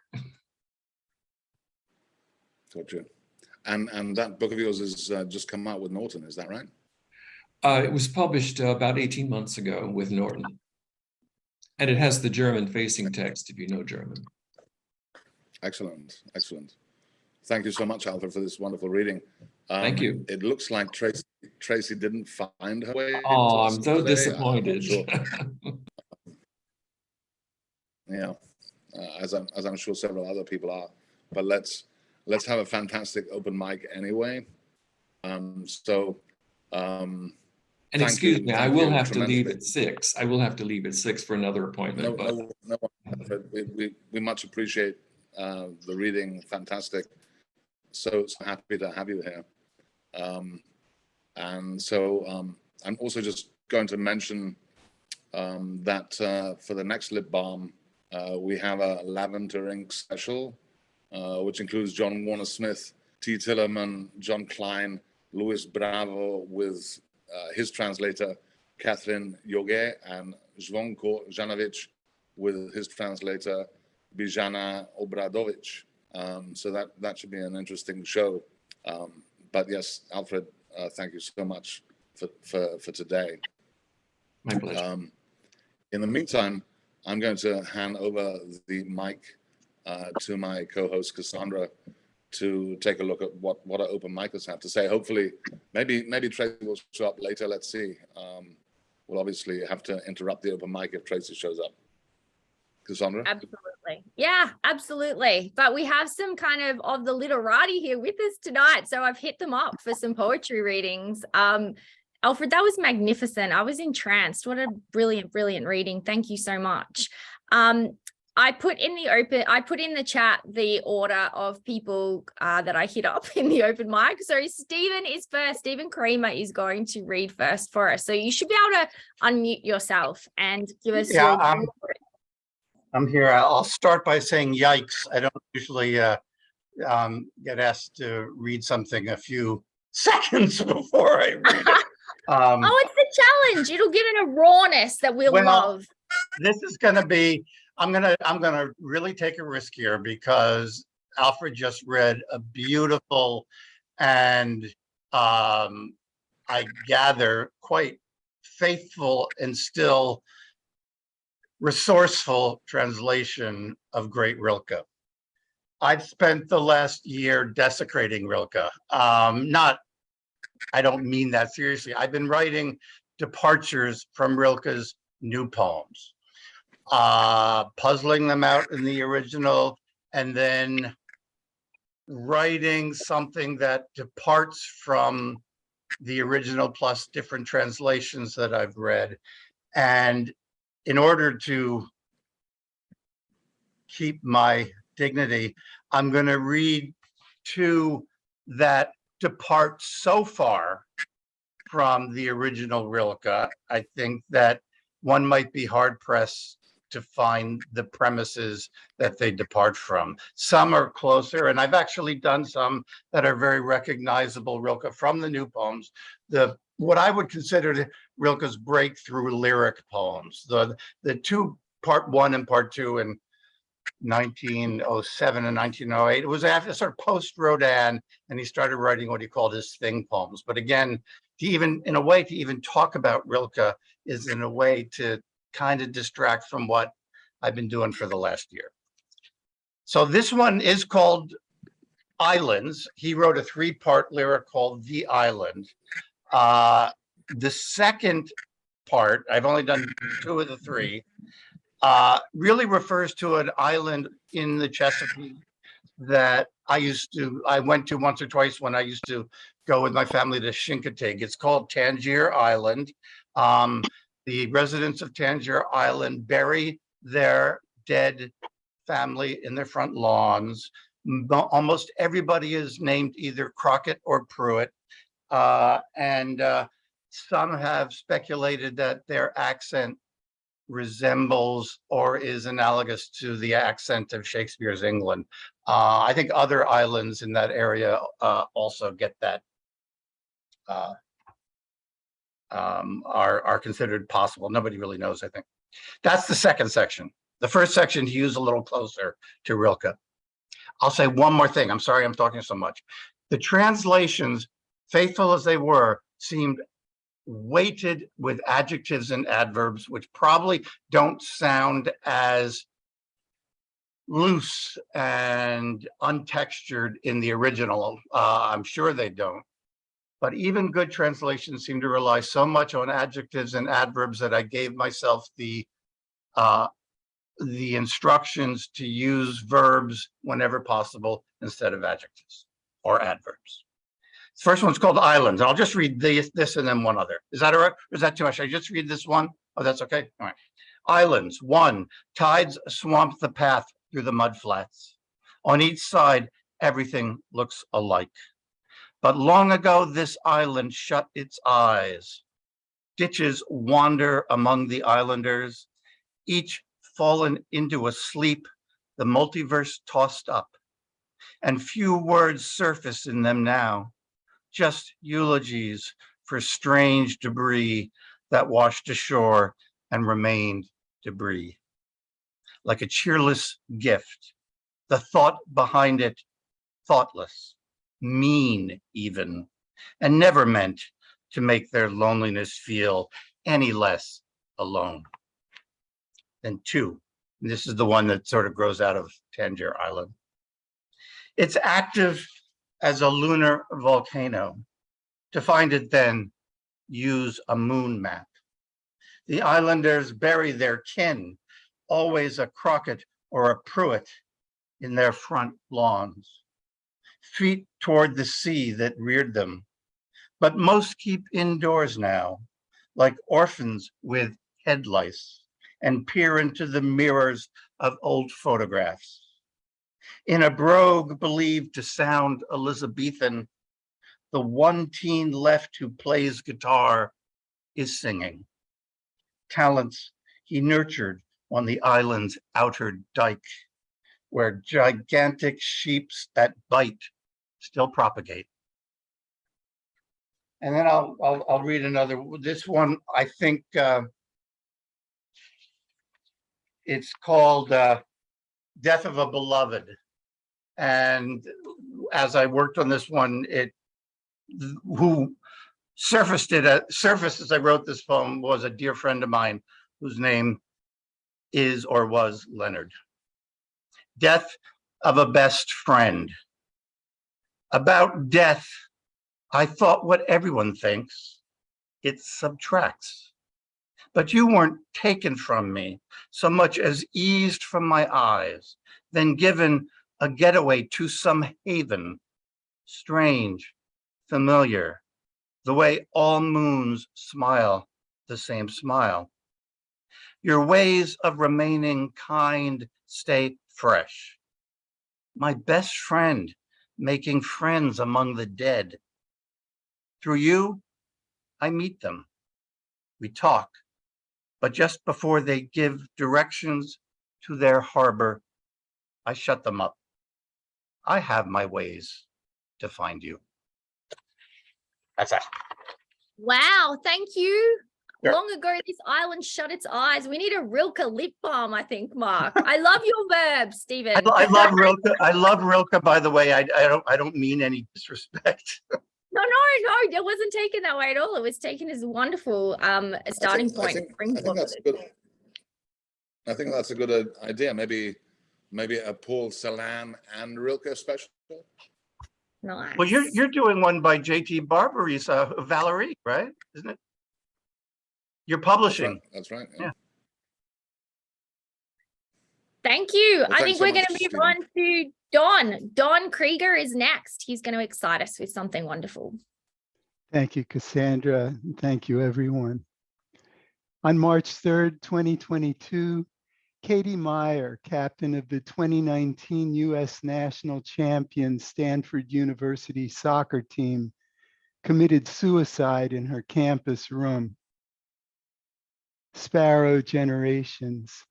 [SPEAKER 2] Gotcha. And that book of yours is just come out with Norton, is that right?
[SPEAKER 3] It was published about 18 months ago with Norton. And it has the German-facing text, if you know German.
[SPEAKER 2] Excellent, excellent. Thank you so much, Alfred, for this wonderful reading.
[SPEAKER 3] Thank you.
[SPEAKER 2] It looks like Tracy didn't find her way.
[SPEAKER 3] Oh, I'm so disappointed.
[SPEAKER 2] Sure. Yeah, as I'm sure several other people are. But let's have a fantastic open mic anyway.
[SPEAKER 3] And excuse me, I will have to leave at 6. I will have to leave at 6 for another appointment.
[SPEAKER 2] No, we much appreciate the reading. Fantastic. So happy to have you here. And so I'm also just going to mention that for the next Lit Balm, we have a lavender ink special, which includes John Warner Smith, T. Tillerman, John Klein, Louis Bravo with his translator, Catherine Yoge, and Zvonko Janovic with his translator, Bijana Obradovic. So that should be an interesting show. But yes, Alfred, thank you so much for today.
[SPEAKER 3] My pleasure.
[SPEAKER 2] In the meantime, I'm going to hand over the mic to my co-host Cassandra to take a look at what our open micers have to say. Hopefully, maybe Tracy will show up later. Let's see. We'll obviously have to interrupt the open mic if Tracy shows up. Cassandra?
[SPEAKER 1] Absolutely. Yeah, absolutely. But we have some kind of the literati here with us tonight. So I've hit them up for some poetry readings. Alfred, that was magnificent. I was entranced. What a brilliant, brilliant reading. Thank you so much. I put in the chat the order of people that I hit up in the open mic. So Stephen is first. Stephen Creamer is going to read first for us. So you should be able to unmute yourself and give us your
[SPEAKER 4] I'm here. I'll start by saying yikes. I don't usually get asked to read something a few seconds before I read it.
[SPEAKER 1] Oh, it's the challenge. It'll give it a rawness that we'll love.
[SPEAKER 4] This is going to be, I'm going to really take a risk here because Alfred just read a beautiful and I gather quite faithful and still resourceful translation of great Rilke. I've spent the last year desecrating Rilke. I don't mean that seriously. I've been writing departures from Rilke's new poems, puzzling them out in the original, and then writing something that departs from the original plus different translations that I've read. And in order to keep my dignity, I'm going to read two that depart so far from the original Rilke. I think that one might be hard pressed to find the premises that they depart from. Some are closer, and I've actually done some that are very recognizable Rilke from the new poems. What I would consider Rilke's breakthrough lyric poems, the two, part 1 and part 2 in 1907 and 1908. It was after sort of post Rodin, and he started writing what he called his thing poems. But again, to even talk about Rilke is in a way to kind of distract from what I've been doing for the last year. So this one is called Islands. He wrote a 3-part lyric called The Island. The second part, I've only done 2 of the 3, really refers to an island in the Chesapeake that I went to once or twice when I used to go with my family to Chincoteague. It's called Tangier Island. The residents of Tangier Island bury their dead family in their front lawns. Almost everybody is named either Crockett or Pruitt. And some have speculated that their accent resembles or is analogous to the accent of Shakespeare's England. I think other islands in that area also get that, are considered possible. Nobody really knows, I think. That's the second section. The first section, to use a little closer to Rilke. I'll say one more thing. I'm sorry I'm talking so much. The translations, faithful as they were, seemed weighted with adjectives and adverbs, which probably don't sound as loose and untextured in the original. I'm sure they don't. But even good translations seem to rely so much on adjectives and adverbs that I gave myself the instructions to use verbs whenever possible instead of adjectives or adverbs. First one's called Islands. I'll just read this and then one other. Is that all right? Or is that too much? I just read this one? Oh, that's okay. All right. Islands. 1. Tides swamp the path through the mud flats. On each side, everything looks alike. But long ago, this island shut its eyes. Ditches wander among the islanders, each fallen into a sleep, the multiverse tossed up. And few words surface in them now, just eulogies for strange debris that washed ashore and remained debris. Like a cheerless gift, the thought behind it, thoughtless, mean even, and never meant to make their loneliness feel any less alone. Then 2, and this is the one that sort of grows out of Tangier Island. It's active as a lunar volcano. To find it then, use a moon map. The islanders bury their kin, always a crocket or a pruitt in their front lawns, feet toward the sea that reared them. But most keep indoors now, like orphans with head lice, and peer into the mirrors of old photographs. In a brogue believed to sound Elizabethan, the one teen left who plays guitar is singing. Talents he nurtured on the island's outer dike, where gigantic sheeps that bite still propagate. And then I'll read another. This one, I think it's called Death of a Beloved. And as I worked on this one, who surfaced as I wrote this poem was a dear friend of mine whose name is or was Leonard. Death of a best friend. About death, I thought what everyone thinks, it subtracts. But you weren't taken from me so much as eased from my eyes, then given a getaway to some haven, strange, familiar, the way all moons smile the same smile. Your ways of remaining kind stay fresh. My best friend, making friends among the dead. Through you, I meet them. We talk, but just before they give directions to their harbor, I shut them up. I have my ways to find you. That's it.
[SPEAKER 1] Wow, thank you.
[SPEAKER 4] Sure.
[SPEAKER 1] Long ago, this island shut its eyes. We need a Rilke lip balm, I think, Mark. I love your verbs, Stephen.
[SPEAKER 4] I love Rilke. I love Rilke, by the way. I don't mean any disrespect.
[SPEAKER 1] No, it wasn't taken that way at all. It was taken as a wonderful starting point.
[SPEAKER 2] I think that's a good idea. Maybe a Paul Celan and Rilke special.
[SPEAKER 1] Nice.
[SPEAKER 4] Well, you're doing one by J.T. Barbary's Valerie, right? Isn't it? You're publishing.
[SPEAKER 2] That's right.
[SPEAKER 4] Yeah.
[SPEAKER 1] Thank you.
[SPEAKER 2] Well,
[SPEAKER 1] I think
[SPEAKER 2] so
[SPEAKER 1] we're going
[SPEAKER 2] much,
[SPEAKER 1] to move on to Don. Don Krieger is next. He's going to excite us with something wonderful.
[SPEAKER 5] Thank you, Cassandra. And thank you, everyone. On March 3rd, 2022, Katie Meyer, captain of the 2019 U.S. national champion Stanford University soccer team, committed suicide in her campus room. Sparrow Generations.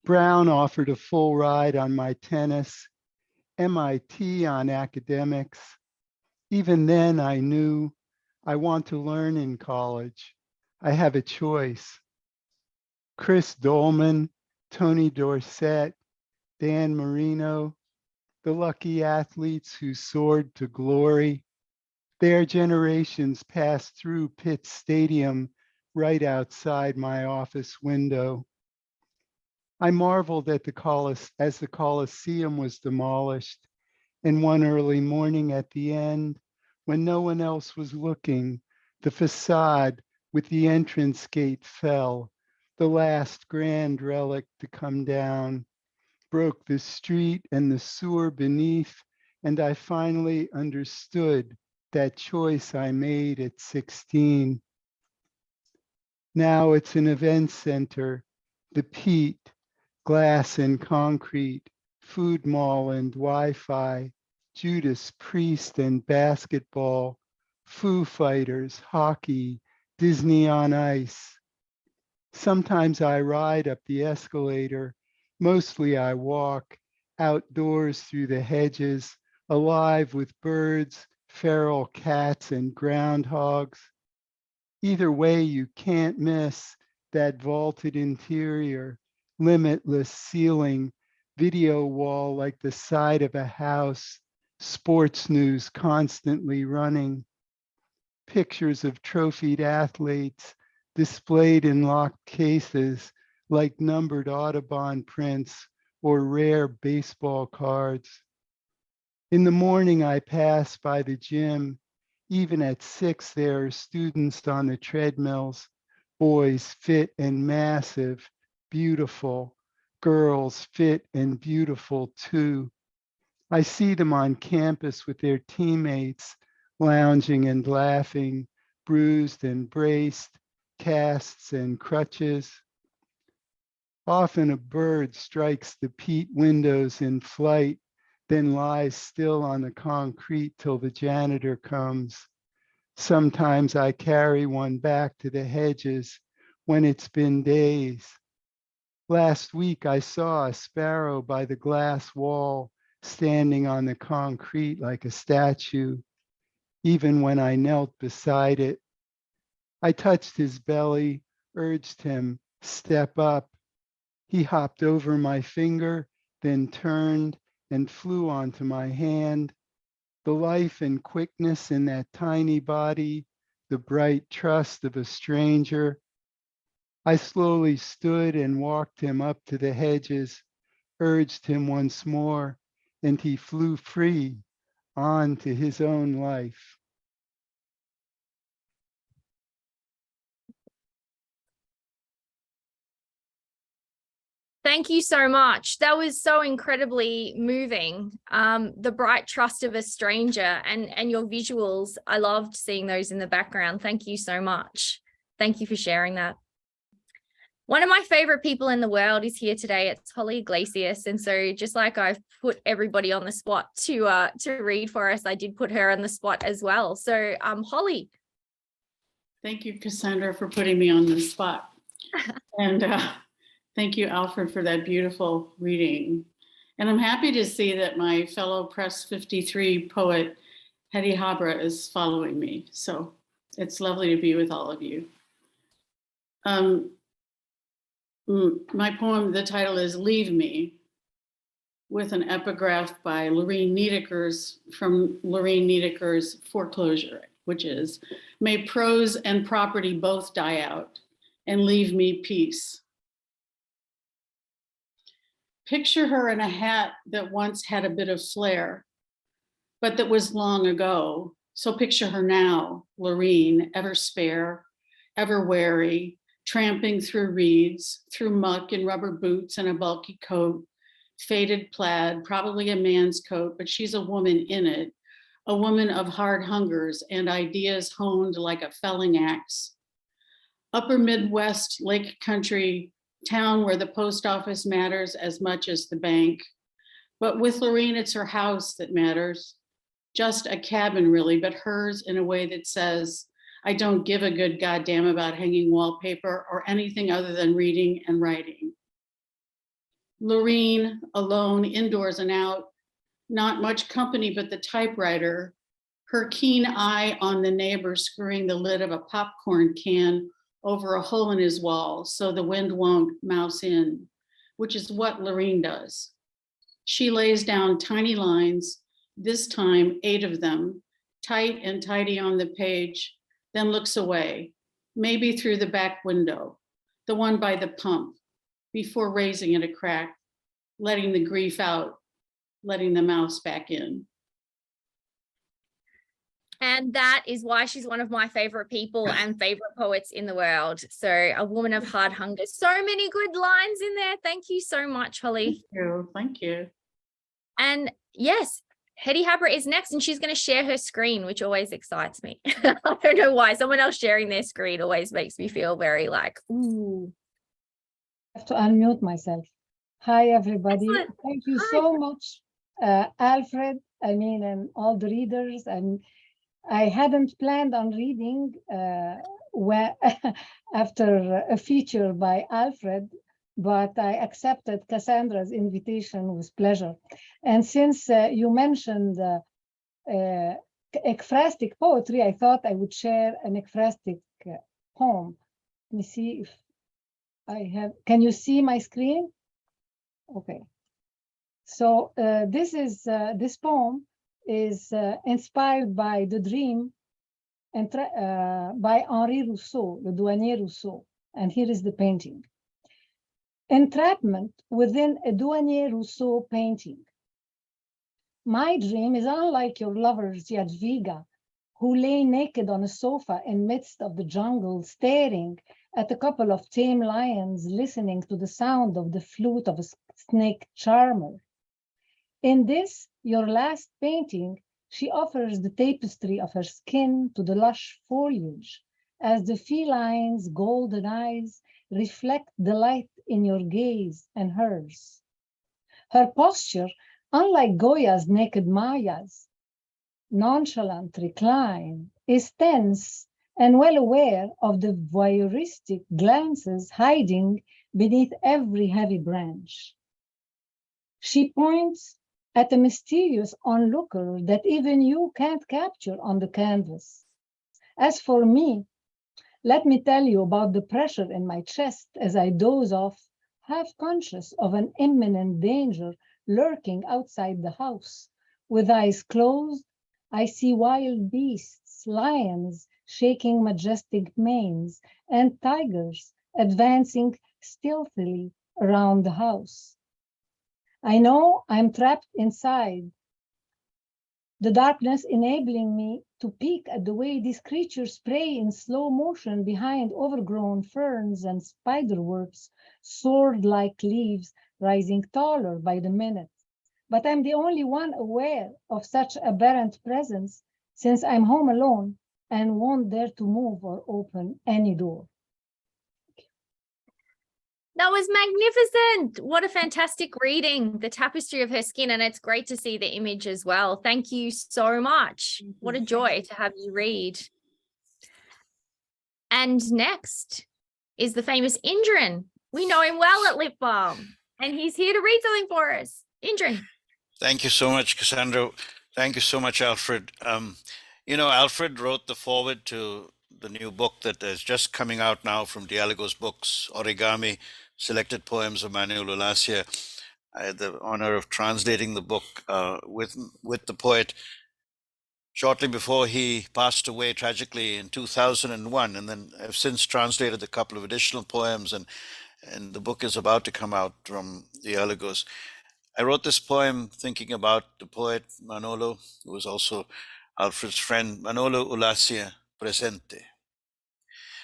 [SPEAKER 5] Brown offered a full ride on my tennis, MIT on academics. Even then, I knew I want to learn in college. I have a choice. Chris Dolman, Tony Dorsett, Dan Marino, the lucky athletes who soared to glory. Their generations passed through Pitt Stadium right outside my office window. I marveled at as the Coliseum was demolished, and one early morning at the end, when no one else was looking, the facade with the entrance gate fell, the last grand relic to come down, broke the street and the sewer beneath, and I finally understood that choice I made at 16. Now it's an event center, the Pete, glass and concrete, food mall and Wi-Fi, Judas Priest and basketball, Foo Fighters, hockey, Disney on Ice. Sometimes I ride up the escalator, mostly I walk outdoors through the hedges, alive with birds, feral cats, and groundhogs. Either way, you can't miss that vaulted interior, limitless ceiling, video wall like the side of a house, sports news constantly running, pictures of trophied athletes displayed in locked cases like numbered Audubon prints or rare baseball cards. In the morning, I pass by the gym. Even at 6, there are students on the treadmills, boys fit and massive, beautiful, girls fit and beautiful too. I see them on campus with their teammates, lounging and laughing, bruised and braced, casts and crutches. Often a bird strikes the peat windows in flight, then lies still on the concrete till the janitor comes. Sometimes I carry one back to the hedges when it's been days. Last week I saw a sparrow by the glass wall, standing on the concrete like a statue, even when I knelt beside it. I touched his belly, urged him, step up. He hopped over my finger, then turned and flew onto my hand. The life and quickness in that tiny body, the bright trust of a stranger. I slowly stood and walked him up to the hedges, urged him once more, and he flew free on to his own life.
[SPEAKER 1] Thank you so much. That was so incredibly moving. The bright trust of a stranger and your visuals. I loved seeing those in the background. Thank you so much. Thank you for sharing that. One of my favorite people in the world is here today. It's Holly Iglesias. And so just like I've put everybody on the spot to read for us, I did put her on the spot as well. So Holly.
[SPEAKER 6] Thank you, Cassandra, for putting me on the spot. And thank you, Alfred, for that beautiful reading. And I'm happy to see that my fellow Press 53 poet, Hetty Habra, is following me. So it's lovely to be with all of you. My poem, the title is Leave Me, with an epigraph by Lorene Niedeker's, from Lorene Niedeker's Foreclosure, which is, may prose and property both die out and leave me peace. Picture her in a hat that once had a bit of flair, but that was long ago. So picture her now, Lorene, ever spare, ever wary, tramping through reeds, through muck in rubber boots and a bulky coat, faded plaid, probably a man's coat, but she's a woman in it, a woman of hard hungers and ideas honed like a felling axe. Upper Midwest, Lake Country, town where the post office matters as much as the bank. But with Lorene, it's her house that matters. Just a cabin really, but hers in a way that says, I don't give a good goddamn about hanging wallpaper or anything other than reading and writing. Lorene, alone, indoors and out, not much company but the typewriter, her keen eye on the neighbor screwing the lid of a popcorn can over a hole in his wall so the wind won't mouse in, which is what Lorene does. She lays down tiny lines, this time 8 of them, tight and tidy on the page, then looks away, maybe through the back window, the one by the pump, before raising it a crack, letting the grief out, letting the mouse back in.
[SPEAKER 1] And that is why she's one of my favorite people and favorite poets in the world. So a woman of hard hunger. So many good lines in there. Thank you so much, Holly.
[SPEAKER 6] Thank you. Thank you.
[SPEAKER 1] And yes, Hetty Habra is next, and she's going to share her screen, which always excites me. I don't know why. Someone else sharing their screen always makes me feel very like, ooh.
[SPEAKER 7] I have to unmute myself. Hi, everybody.
[SPEAKER 1] Excellent.
[SPEAKER 7] Thank you
[SPEAKER 1] Hi.
[SPEAKER 7] so much, Alfred, and all the readers. And I hadn't planned on reading after a feature by Alfred, but I accepted Cassandra's invitation with pleasure. And since you mentioned ekphrastic poetry, I thought I would share an ekphrastic poem. Let me see if I have, can you see my screen? Okay. So this poem is inspired by the dream and by Henri Rousseau, Le Douanier Rousseau. And here is the painting. Entrapment within a Douanier Rousseau painting. My dream is unlike your lover's Jadwiga, who lay naked on a sofa in midst of the jungle, staring at a couple of tame lions, listening to the sound of the flute of a snake charmer. In this, your last painting, she offers the tapestry of her skin to the lush foliage, as the feline's golden eyes reflect the light in your gaze and hers. Her posture, unlike Goya's naked Maya's, nonchalant recline, is tense and well aware of the voyeuristic glances hiding beneath every heavy branch. She points at a mysterious onlooker that even you can't capture on the canvas. As for me, let me tell you about the pressure in my chest as I doze off, half conscious of an imminent danger lurking outside the house. With eyes closed, I see wild beasts, lions shaking majestic manes, and tigers advancing stealthily around the house. I know I'm trapped inside, the darkness enabling me to peek at the way these creatures prey in slow motion behind overgrown ferns and spiderwebs, sword-like leaves rising taller by the minute. But I'm the only one aware of such aberrant presence, since I'm home alone and won't dare to move or open any door.
[SPEAKER 1] That was magnificent. What a fantastic reading, the tapestry of her skin. And it's great to see the image as well. Thank you so much. What a joy to have you read. And next is the famous Indran. We know him well at Lit Balm, and he's here to read something for us. Indran.
[SPEAKER 8] Thank you so much, Cassandra. Thank you so much, Alfred. Alfred wrote the foreword to the new book that is just coming out now from Dialogos Books, Origami, Selected Poems of Manuel Ulacia. I had the honor of translating the book with the poet shortly before he passed away tragically in 2001. And then I've since translated a couple of additional poems, and the book is about to come out from Dialogos. I wrote this poem thinking about the poet Manolo, who was also Alfred's friend, Manolo Ulacia Presente.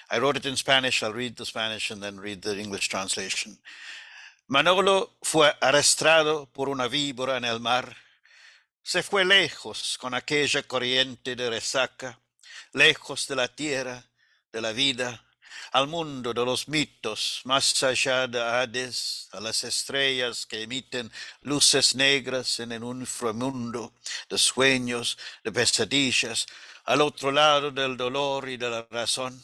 [SPEAKER 8] I wrote it in Spanish. I'll read the Spanish and then read the English translation. Manolo fue arrestado por una víbora en el mar. Se fue lejos con aquella corriente de resaca, lejos de la tierra, de la vida, al mundo de los mitos, más allá de Hades, a las estrellas que emiten luces negras en un inframundo de sueños, de pesadillas, al otro lado del dolor y de la razón.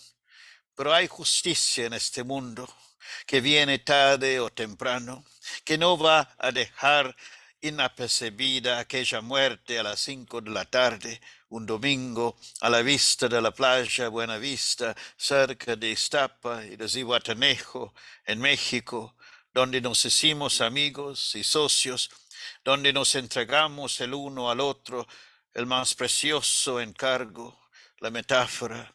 [SPEAKER 8] Pero hay justicia en este mundo, que viene tarde o temprano, que no va a dejar inapercibida aquella muerte a las 5 de la tarde, un domingo, a la vista de la playa Buenavista, cerca de Iztapa y de Zihuatanejo, en México, donde nos hicimos amigos y socios, donde nos entregamos el uno al otro el más precioso encargo, la metáfora,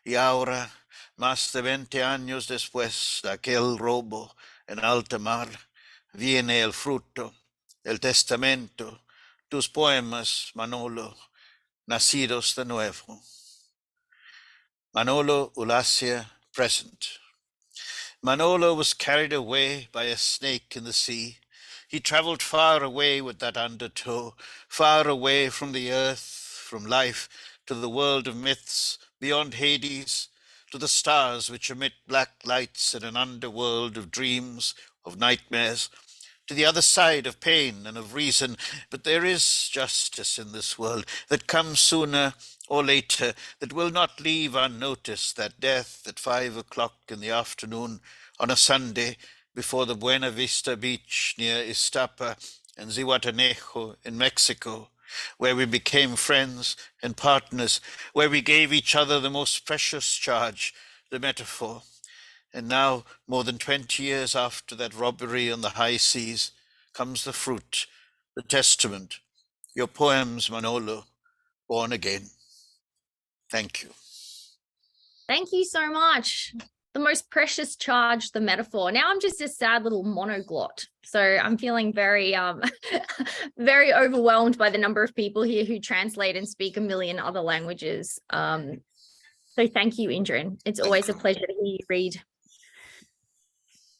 [SPEAKER 8] y ahora, más de 20 años después de aquel robo en alta mar, viene el fruto, el testamento, tus poemas, Manolo, nacidos de nuevo. Manolo Ulacia, present. Manolo was carried away by a snake in the sea. He traveled far away with that undertow, far away from the earth, from life, to the world of myths, beyond Hades, to the stars which emit black lights in an underworld of dreams, of nightmares, to the other side of pain and of reason. But there is justice in this world that comes sooner or later, that will not leave unnoticed that death at 5 o'clock in the afternoon on a Sunday before the Buena Vista beach near Iztapa and Zihuatanejo in Mexico, where we became friends and partners, where we gave each other the most precious charge, the metaphor. And now, more than 20 years after that robbery on the high seas, comes the fruit, the testament, your poems, Manolo, born again. Thank you.
[SPEAKER 1] Thank you so much. The most precious charge, the metaphor. Now I'm just a sad little monoglot. So I'm feeling very, very overwhelmed by the number of people here who translate and speak a million other languages. So thank you, Indran. It's always a pleasure to hear you read.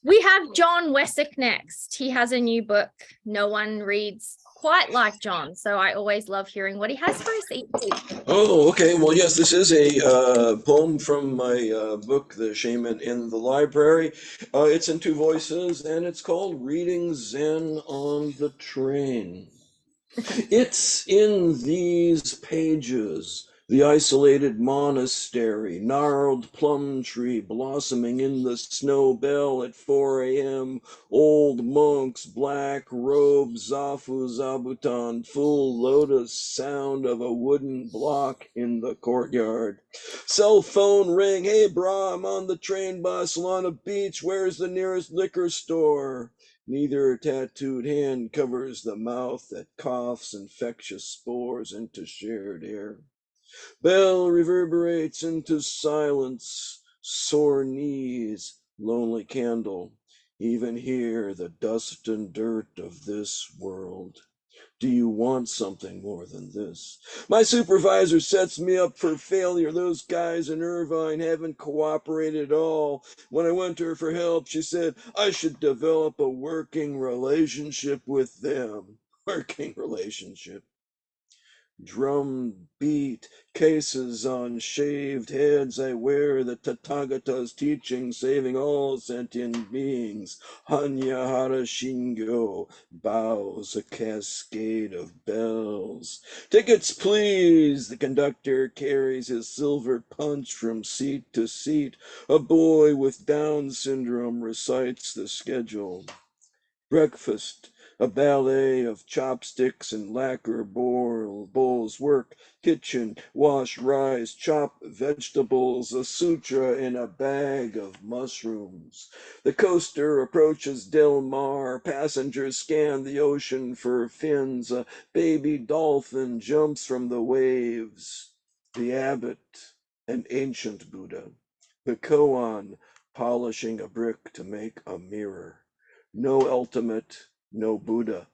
[SPEAKER 1] We have John Wessock next. He has a new book. No one reads quite like John, so I always love hearing what he has for us each week.
[SPEAKER 9] Oh, okay. Well, yes, this is a poem from my book, The Shaman in the Library. It's in 2 voices, and it's called Reading Zen on the Train. It's in these pages, the isolated monastery, gnarled plum tree blossoming in the snow bell at 4 a.m., old monks, black robes, zafu zabuton, full lotus sound of a wooden block in the courtyard. Cell phone ring, hey brah, I'm on the train by Solana Beach, where's the nearest liquor store? Neither tattooed hand covers the mouth that coughs infectious spores into shared air. Bell reverberates into silence, sore knees, lonely candle. Even here, the dust and dirt of this world. Do you want something more than this? My supervisor sets me up for failure. Those guys in Irvine haven't cooperated at all. When I went to her for help, she said I should develop a working relationship with them. Working relationship. Drum beat, cases on shaved heads, I wear the Tathagata's teaching, saving all sentient beings. Hanyahara Shingo bows a cascade of bells. Tickets, please! The conductor carries his silver punch from seat to seat. A boy with Down syndrome recites the schedule. Breakfast, a ballet of chopsticks and lacquer bowls. Work, kitchen, wash rice, chop vegetables, a sutra in a bag of mushrooms. The coaster approaches Del Mar. Passengers scan the ocean for fins. A baby dolphin jumps from the waves. The abbot, an ancient Buddha. The koan, polishing a brick to make a mirror. No ultimate, no Buddha,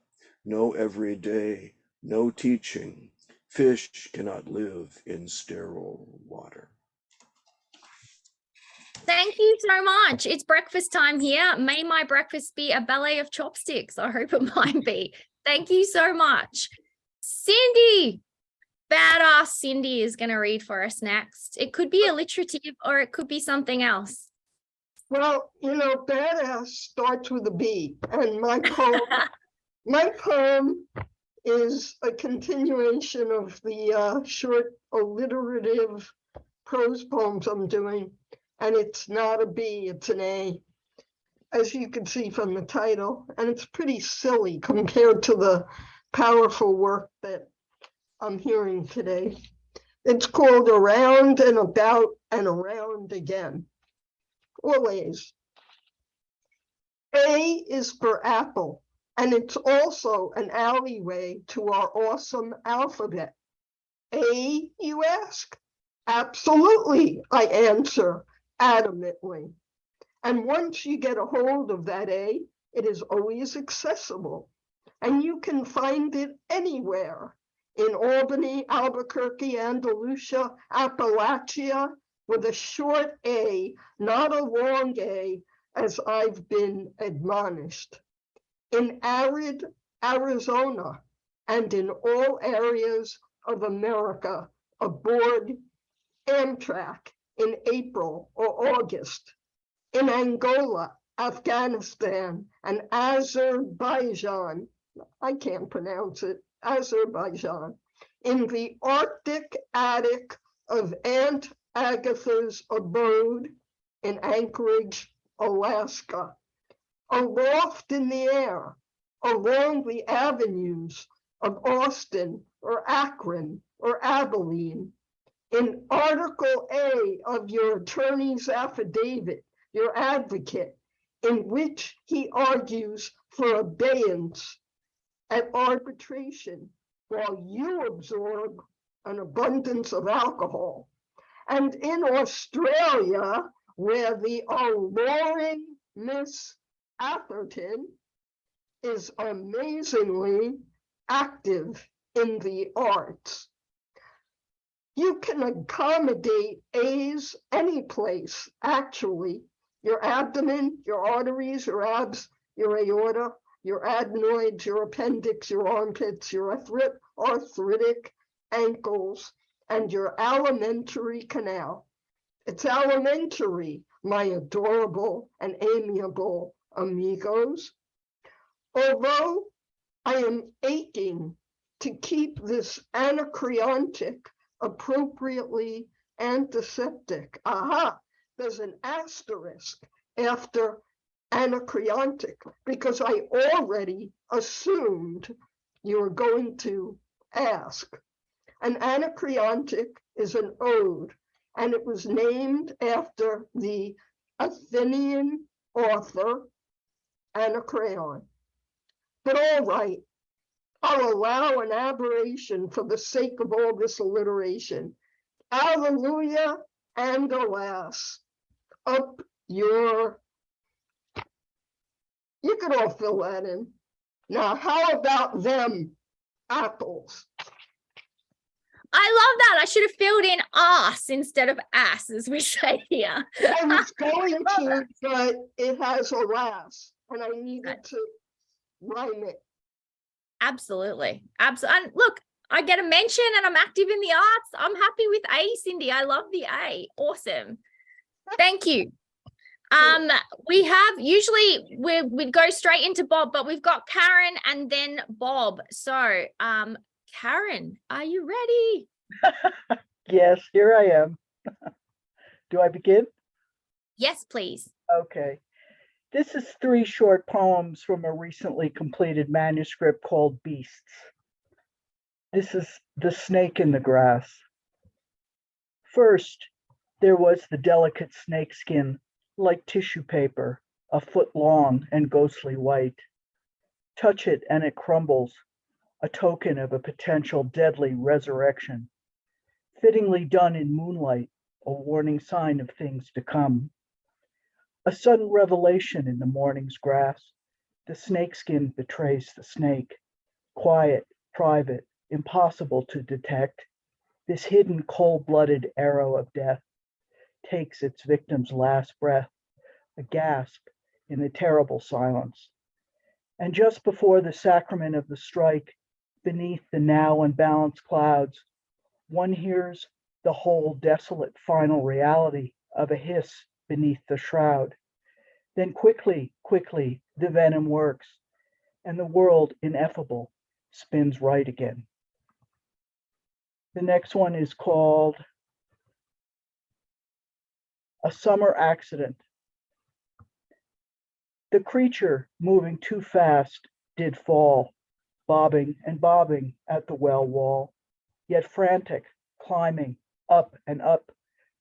[SPEAKER 9] no everyday, no teaching. Fish cannot live in sterile water.
[SPEAKER 1] Thank you so much. It's breakfast time here. May my breakfast be a ballet of chopsticks. I hope it might be. Thank you so much. Cindy, badass Cindy is going to read for us next. It could be alliterative or it could be something else.
[SPEAKER 10] Well, you know, badass starts with a B, and my poem is a continuation of the short alliterative prose poems I'm doing, and it's not a B, it's an A, as you can see from the title, and it's pretty silly compared to the powerful work that I'm hearing today. It's called Around and About and Around Again. Always. A is for apple. And it's also an alleyway to our awesome alphabet. A, you ask? Absolutely, I answer adamantly. And once you get a hold of that A, it is always accessible. And you can find it anywhere in Albany, Albuquerque, Andalusia, Appalachia, with a short A, not a long A, as I've been admonished. In arid Arizona and in all areas of America aboard Amtrak in April or August. In Angola, Afghanistan, and Azerbaijan, I can't pronounce it, Azerbaijan, in the Arctic attic of Aunt Agatha's abode in Anchorage, Alaska, aloft in the air, along the avenues of Austin or Akron or Abilene, in Article A of your attorney's affidavit, your advocate, in which he argues for abeyance at arbitration while you absorb an abundance of alcohol. And in Australia, where the alluring Miss Atherton is amazingly active in the arts. You can accommodate A's any place, actually. Your abdomen, your arteries, your abs, your aorta, your adenoids, your appendix, your armpits, your arthritic ankles, and your alimentary canal. It's alimentary, my adorable and amiable amigos. Although I am aching to keep this anacreontic appropriately antiseptic. Aha, there's an asterisk after anacreontic because I already assumed you were going to ask. An anacreontic is an ode, and it was named after the Athenian author Anacreon. But all right, I'll allow an aberration for the sake of all this alliteration. Alleluia and alas. Up your, you could all fill that in. Now, how about them apples?
[SPEAKER 1] I love that. I should have filled in ass instead of ass, as we say here.
[SPEAKER 10] I was going to, but it has alas, and I needed to rhyme it.
[SPEAKER 1] Absolutely. Absolutely. And look, I get a mention and I'm active in the arts. I'm happy with A, Cindy. I love the A. Awesome. Thank you. We have usually we'd go straight into Bob, but we've got Karen and then Bob. So Karen, are you ready?
[SPEAKER 11] Yes, here I am. Do I begin?
[SPEAKER 1] Yes, please.
[SPEAKER 11] Okay. This is 3 short poems from a recently completed manuscript called Beasts. This is The Snake in the Grass. First, there was the delicate snakeskin, like tissue paper, a foot long and ghostly white. Touch it and it crumbles, a token of a potential deadly resurrection. Fittingly done in moonlight, a warning sign of things to come. A sudden revelation in the morning's grass. The snakeskin betrays the snake. Quiet, private, impossible to detect. This hidden cold-blooded arrow of death takes its victim's last breath, a gasp in the terrible silence. And just before the sacrament of the strike, beneath the now unbalanced clouds, one hears the whole desolate final reality of a hiss beneath the shroud. Then quickly, the venom works, and the world ineffable spins right again. The next one is called A Summer Accident. The creature, moving too fast, did fall, bobbing and bobbing at the well wall, yet frantic, climbing up and up,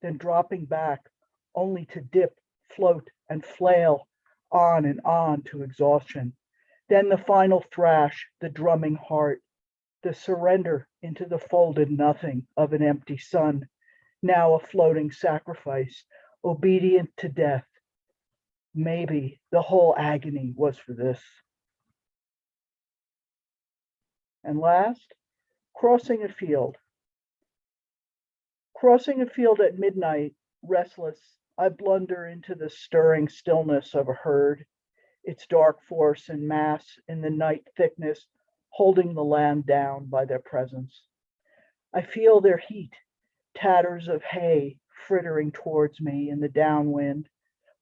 [SPEAKER 11] then dropping back, only to dip, float, and flail on and on to exhaustion, Then the final thrash, the drumming heart, the surrender into the folded nothing of an empty sun, now a floating sacrifice, obedient to death. Maybe the whole agony was for this. And last, crossing a field. Crossing a field at midnight, restless, I blunder into the stirring stillness of a herd, its dark force and mass in the night thickness, holding the land down by their presence. I feel their heat, tatters of hay frittering towards me in the downwind,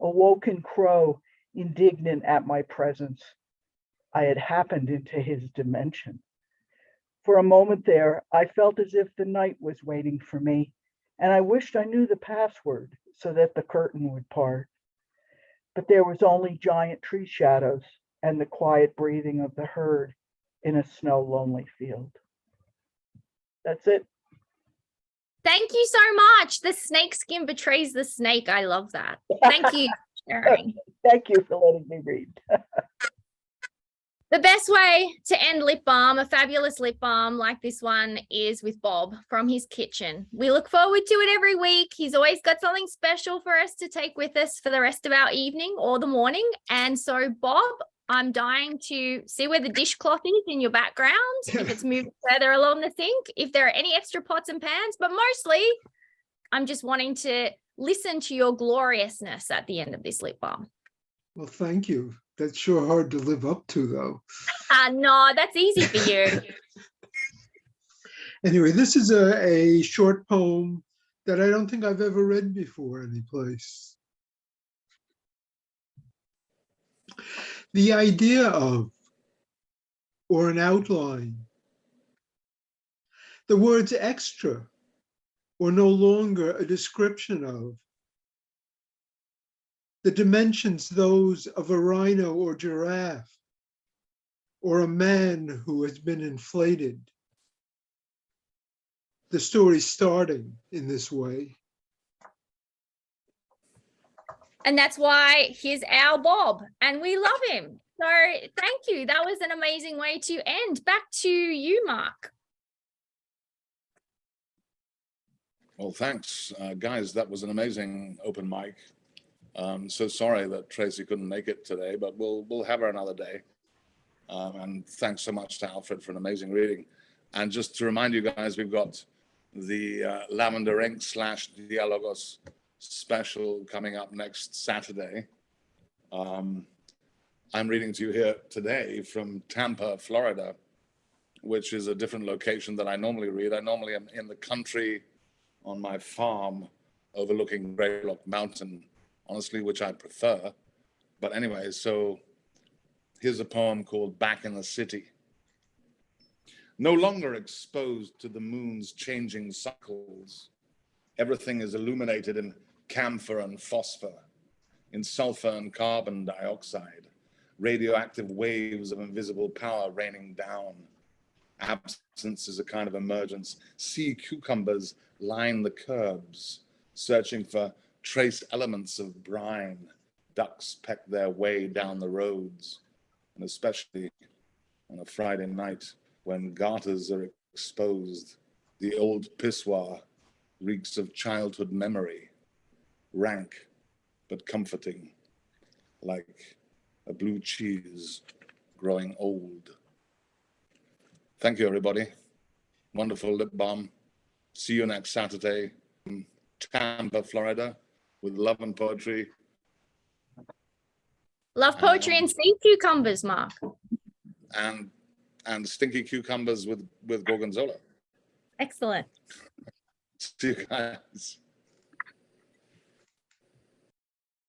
[SPEAKER 11] a woken crow indignant at my presence. I had happened into his dimension. For a moment there, I felt as if the night was waiting for me, and I wished I knew the password so that the curtain would part. But there was only giant tree shadows and the quiet breathing of the herd in a snow-lonely field. That's it.
[SPEAKER 1] Thank you so much. The snake skin betrays the snake. I love that. Thank you for sharing.
[SPEAKER 11] Thank you for letting me read.
[SPEAKER 1] The best way to end lip balm, a fabulous lip balm like this one, is with Bob from his kitchen. We look forward to it every week. He's always got something special for us to take with us for the rest of our evening or the morning. And so, Bob, I'm dying to see where the dishcloth is in your background, if it's moved further along the sink, if there are any extra pots and pans, but mostly I'm just wanting to listen to your gloriousness at the end of this lip balm.
[SPEAKER 12] Well, thank you. That's sure hard to live up to, though.
[SPEAKER 1] No, that's easy for you.
[SPEAKER 12] Anyway, this is a short poem that I don't think I've ever read before anyplace. The idea of, or an outline, the words extra, or no longer a description of, the dimensions those of a rhino or giraffe, or a man who has been inflated. The story starting in this way.
[SPEAKER 1] And that's why he's our Bob, and we love him. So thank you. That was an amazing way to end. Back to you, Mark.
[SPEAKER 2] Well, thanks, guys. That was an amazing open mic. So sorry that Tracy couldn't make it today, but we'll have her another day. And thanks so much to Alfred for an amazing reading. And just to remind you guys, we've got the Lavender Ink / Dialogos special coming up next Saturday. I'm reading to you here today from Tampa, Florida, which is a different location than I normally read. I normally am in the country on my farm overlooking Grey Rock Mountain, honestly, which I prefer. But anyway, so here's a poem called Back in the City. No longer exposed to the moon's changing cycles, everything is illuminated in camphor and phosphor, in sulfur and carbon dioxide, radioactive waves of invisible power raining down. Absence is a kind of emergence. Sea cucumbers line the curbs, searching for trace elements of brine. Ducks peck their way down the roads, and especially on a Friday night when garters are exposed, the old pissoir reeks of childhood memory, rank but comforting, like a blue cheese growing old. Thank you, everybody. Wonderful lip balm. See you next Saturday in Tampa, Florida, with love and poetry.
[SPEAKER 1] Love poetry and sea cucumbers, Mark.
[SPEAKER 2] And stinky cucumbers with gorgonzola.
[SPEAKER 1] Excellent.
[SPEAKER 2] See you guys.